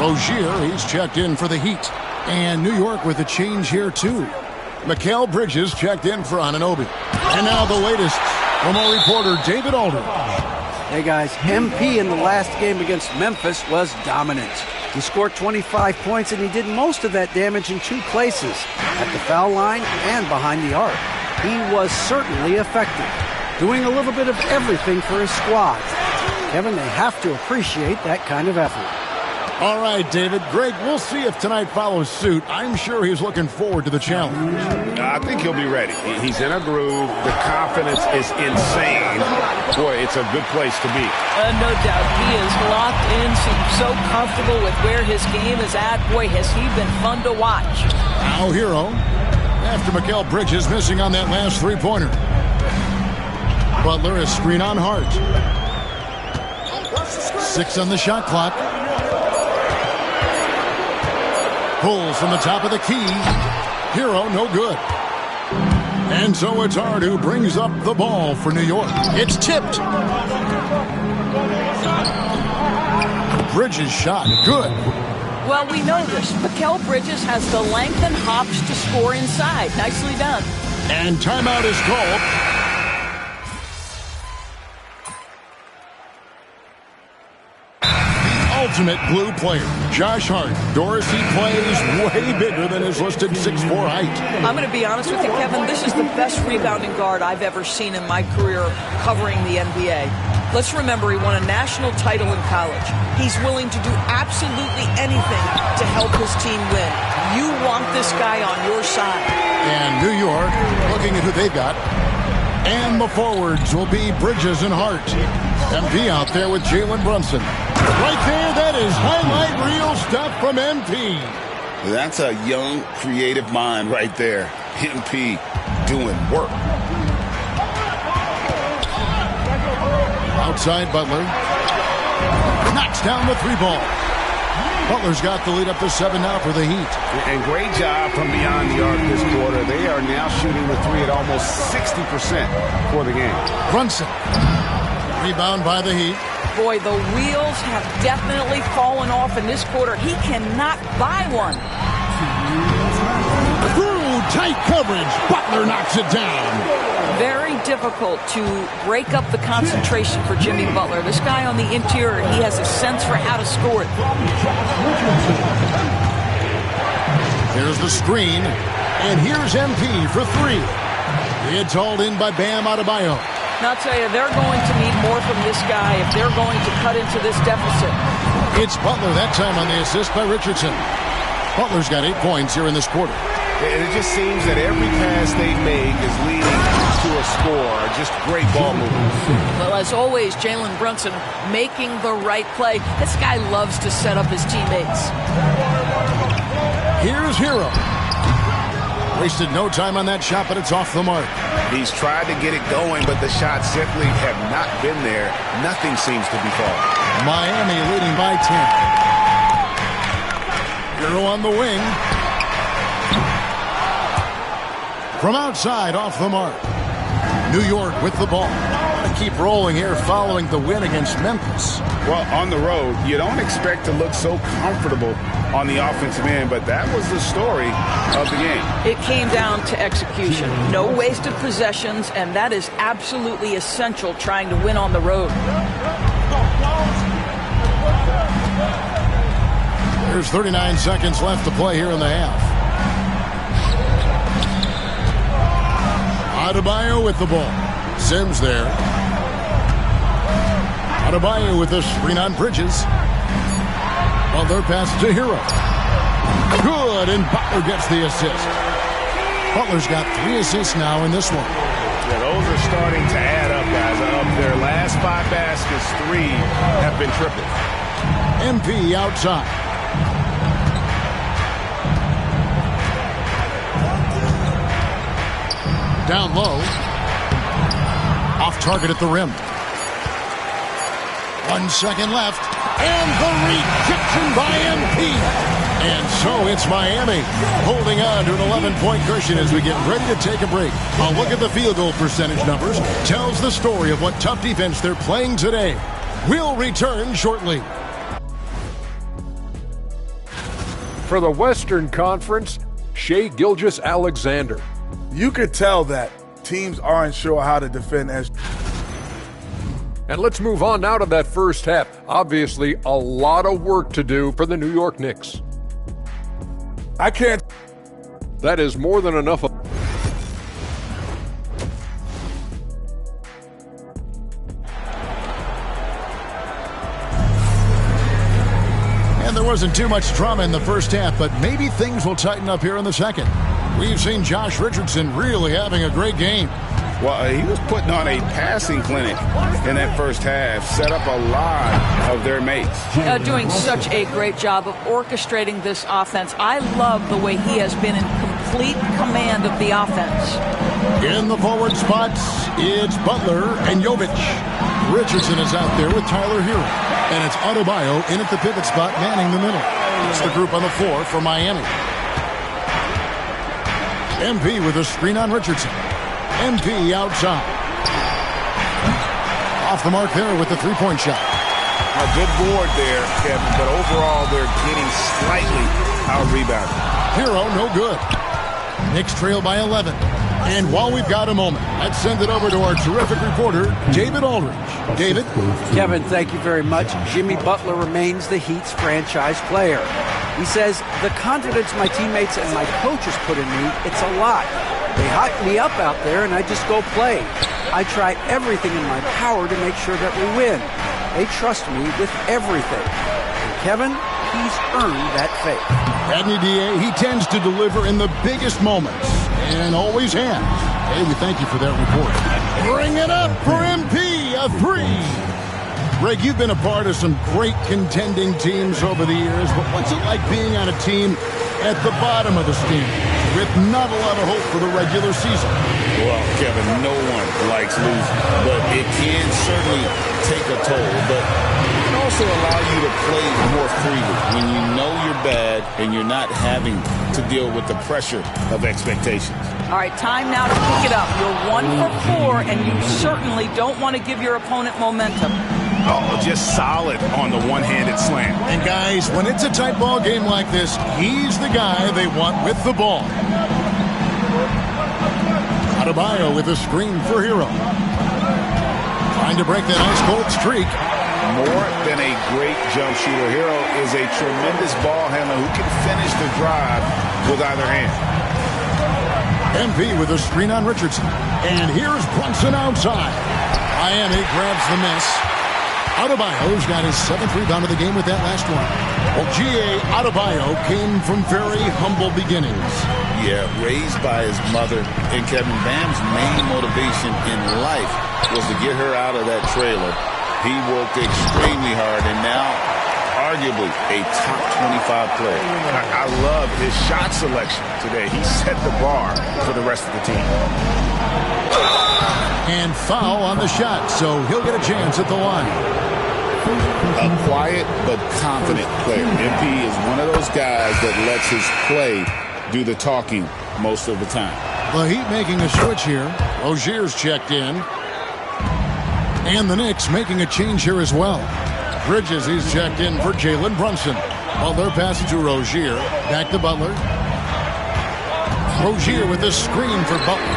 Rozier, he's checked in for the Heat. And New York with a change here, too. Mikal Bridges checked in for Anunoby. And now the latest from our reporter, David Aldridge. Hey, guys, MP in the last game against Memphis was dominant. He scored 25 points, and he did most of that damage in 2 places, at the foul line and behind the arc. He was certainly effective, doing a little bit of everything for his squad. Kevin, they have to appreciate that kind of effort. All right, David. Greg, we'll see if tonight follows suit. I'm sure he's looking forward to the challenge. I think he'll be ready. He's in a groove. The confidence is insane. Boy, it's a good place to be. No doubt. He is locked in, seems so comfortable with where his game is at. Boy, has he been fun to watch. Now Hero, after Mikal Bridges missing on that last three-pointer. Butler, a screen on Hart. 6 on the shot clock. Pulls from the top of the key. Hero, no good. And so it's Hart who brings up the ball for New York. It's tipped. Bridges shot, good. Well, we know this. Mikal Bridges has the length and hops to score inside. Nicely done. And timeout is called. Ultimate blue player, Josh Hart. Doris, he plays way bigger than his listed 6'4" height. I'm going to be honest with you, Kevin. This is the best rebounding guard I've ever seen in my career covering the NBA. Let's remember he won a national title in college. He's willing to do absolutely anything to help his team win. You want this guy on your side. And New York, looking at who they've got. And the forwards will be Bridges and Hart. MP out there with Jalen Brunson. Right there, that is highlight reel stuff from MP. That's a young, creative mind right there. MP doing work. Outside Butler. Knocks down the 3-ball. Butler's got the lead up to 7 now for the Heat. And great job from beyond the arc this quarter. They are now shooting the 3 at almost 60% for the game. Brunson. Rebound by the Heat. Boy, the wheels have definitely fallen off in this quarter. He cannot buy one. Through tight coverage, Butler knocks it down. Very difficult to break up the concentration for Jimmy Butler. This guy on the interior, he has a sense for how to score it. Here's the screen, and here's MP for 3. It's hauled in by Bam Adebayo. Now, I'll tell you, they're going to need more from this guy if they're going to cut into this deficit. It's Butler that time on the assist by Richardson. Butler's got 8 points here in this quarter. And it just seems that every pass they make is leading to a score. Just great ball movement. Well, as always, Jalen Brunson making the right play. This guy loves to set up his teammates. Here's Hero. Wasted no time on that shot, but it's off the mark. He's tried to get it going, but the shots simply have not been there. Nothing seems to be falling. Miami leading by 10. Hero on the wing. From outside, off the mark. New York with the ball. Keep rolling here following the win against Memphis. Well, on the road, you don't expect to look so comfortable on the offensive end, but that was the story of the game. It came down to execution. No wasted possessions, and that is absolutely essential trying to win on the road. There's 39 seconds left to play here in the half. Adebayo with the ball. Sims there. Adebayo with the screen on Bridges. Butler pass to Hero. Good, and Butler gets the assist. Butler's got 3 assists now in this one. Yeah, those are starting to add up, guys. Of their last 5 baskets, 3 have been tripled. MP outside. Down low. Off target at the rim. 1 second left. And the rejection by MP. And so it's Miami holding on to an 11-point cushion as we get ready to take a break. A look at the field goal percentage numbers tells the story of what tough defense they're playing today. We'll return shortly. For the Western Conference, Shai Gilgeous-Alexander. You could tell that teams aren't sure how to defend as. And let's move on now to that first half. Obviously, a lot of work to do for the New York Knicks. I can't. That is more than enough. And there wasn't too much drama in the first half, but maybe things will tighten up here in the second. We've seen Josh Richardson really having a great game. Well, he was putting on a passing clinic in that first half, set up a lot of their mates. Doing such a great job of orchestrating this offense. I love the way he has been in complete command of the offense. In the forward spots, it's Butler and Jovic. Richardson is out there with Tyler Hero. And it's Adebayo in at the pivot spot, manning the middle. It's the group on the floor for Miami. MP with a screen on Richardson. MP outside. Off the mark there with the three-point shot. A good board there, Kevin, but overall they're getting slightly out-rebounded. Hero, no good. Knicks trail by 11. And while we've got a moment, let's send it over to our terrific reporter, David Aldridge. David? Kevin, thank you very much. Jimmy Butler remains the Heat's franchise player. He says, the confidence my teammates and my coaches put in me, it's a lot. They hype me up out there, and I just go play. I try everything in my power to make sure that we win. They trust me with everything. And Kevin, he's earned that faith. Adney DA, he tends to deliver in the biggest moments, and always has. Hey, we thank you for that report. Bring it up for MP, a 3. Greg, you've been a part of some great contending teams over the years, but what's it like being on a team at the bottom of the standings with not a lot of hope for the regular season? Well, Kevin, no one likes losing, but it can certainly take a toll. But it can also allow you to play more freely when you know you're bad and you're not having to deal with the pressure of expectations. All right, time now to pick it up. You're 1 for 4, and you certainly don't want to give your opponent momentum. Oh, just solid on the one-handed slam. And guys, when it's a tight ball game like this, he's the guy they want with the ball. Adebayo with a screen for Hero. Trying to break that ice-cold streak. More than a great jump shooter, Hero is a tremendous ball handler who can finish the drive with either hand. MP with a screen on Richardson. And here's Brunson outside. Miami grabs the miss. Adebayo's got his 7th rebound of the game with that last one. Well, G.A. Adebayo came from very humble beginnings. Yeah, raised by his mother. And Kevin, Bam's main motivation in life was to get her out of that trailer. He worked extremely hard, and now arguably a top 25 player. I love his shot selection today. He set the bar for the rest of the team. And foul on the shot, so he'll get a chance at the line. A quiet but confident player. MP is one of those guys that lets his play do the talking most of the time. The Heat making a switch here. Rozier's checked in. And the Knicks making a change here as well. Bridges, he's checked in for Jalen Brunson. Butler passes to Rozier. Back to Butler. Rozier with the screen for Butler.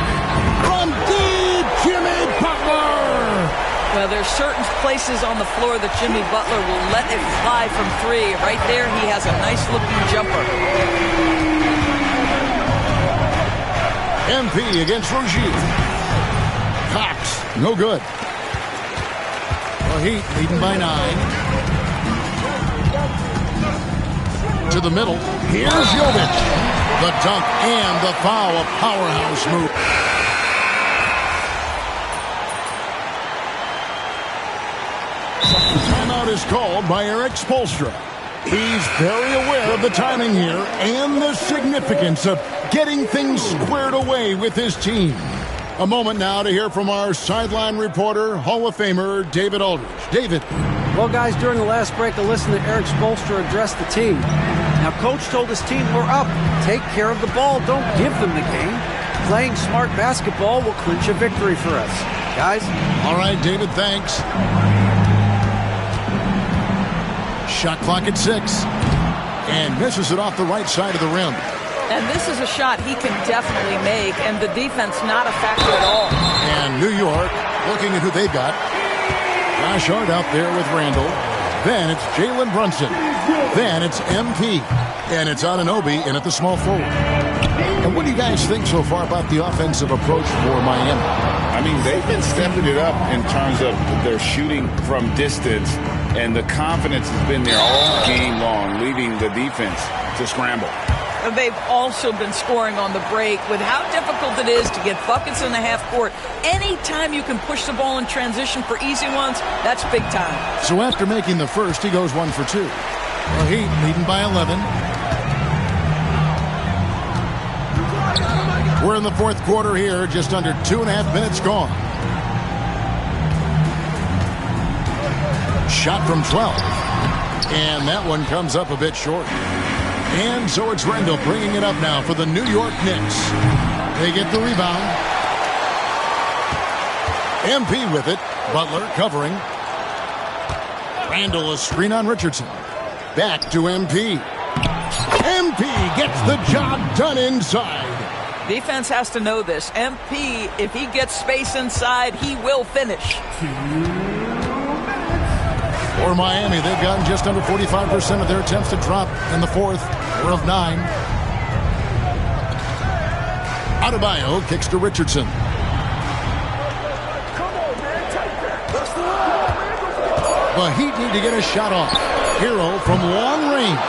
From deep, Jimmy Butler! Well, there's certain places on the floor that Jimmy Butler will let it fly from 3. Right there, he has a nice-looking jumper. MP against Rozier. Cox, no good. The Heat leading by 9. To the middle. Here's Jovic. The dunk and the foul. A powerhouse move. Timeout is called by Eric Spoelstra. He's very aware of the timing here and the significance of getting things squared away with his team. A moment now to hear from our sideline reporter, Hall of Famer David Aldridge. David. Well, guys, during the last break, I listened to Eric Spoelstra address the team. Now, Coach told his team, we're up. Take care of the ball. Don't give them the game. Playing smart basketball will clinch a victory for us. Guys? All right, David, thanks. Shot clock at 6. And misses it off the right side of the rim. And this is a shot he can definitely make, and the defense not a factor at all. And New York looking at who they've got. Josh Hart out there with Randall. Then it's Jalen Brunson. Then it's MP. And it's Anunoby in at the small forward. And what do you guys think so far about the offensive approach for Miami? I mean, they've been stepping it up in terms of their shooting from distance, and the confidence has been there all game long, leading the defense to scramble. They've also been scoring on the break with how difficult it is to get buckets in the half court. Anytime you can push the ball in transition for easy ones, that's big time. So after making the first, he goes 1 for 2. The Heat leading by 11. We're in the fourth quarter here, just under 2.5 minutes gone. Shot from 12. And that one comes up a bit short. And so it's Randall bringing it up now for the New York Knicks. They get the rebound. MP with it. Butler covering. Randall a screen on Richardson. Back to MP. MP gets the job done inside. Defense has to know this. MP, if he gets space inside, he will finish. For Miami, they've gotten just under 45% of their attempts to drop in the fourth. 4 of 9. Adebayo kicks to Richardson. The Heat need to get a shot off. Hero from long range.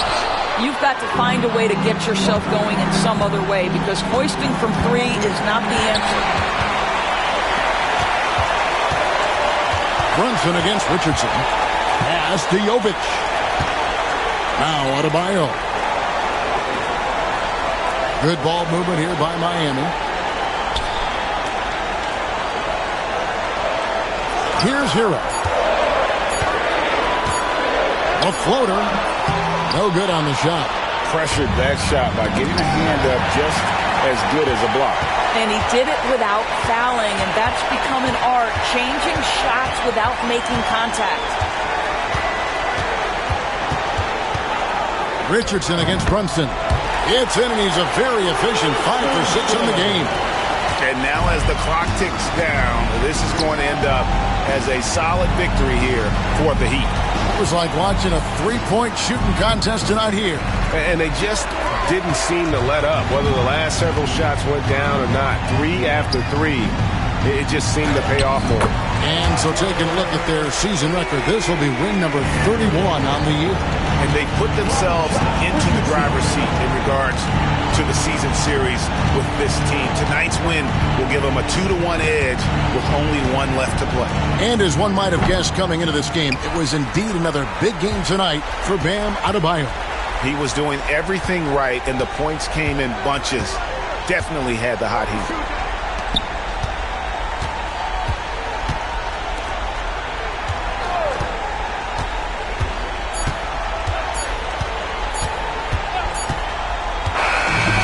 You've got to find a way to get yourself going in some other way, because hoisting from 3 is not the answer. Brunson against Richardson. Pass to Jovic. Now Adebayo. Good ball movement here by Miami. Here's Hero. A floater. No good on the shot. Pressured that shot by getting a hand up just as good as a block. And he did it without fouling, and that's become an art, changing shots without making contact. Richardson against Brunson. It's in, and he's a very efficient 5 for 6 in the game. And now as the clock ticks down, this is going to end up as a solid victory here for the Heat. It was like watching a three-point shooting contest tonight here. And they just didn't seem to let up, whether the last several shots went down or not. 3 after 3. It just seemed to pay off for them. And so taking a look at their season record, this will be win number 31 on the year. And they put themselves into the driver's seat in regards to the season series with this team. Tonight's win will give them a 2-1 edge with only one left to play. And as one might have guessed coming into this game, it was indeed another big game tonight for Bam Adebayo. He was doing everything right, and the points came in bunches. Definitely had the hot heat.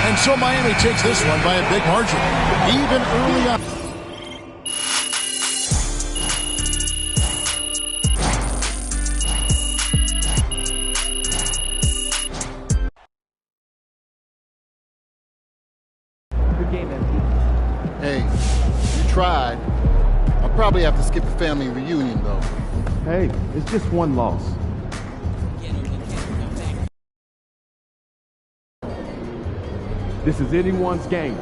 And so Miami takes this one by a big margin, even early on. Good game, MP. Hey, you tried. I'll probably have to skip a family reunion, though. Hey, it's just one loss. This is anyone's game.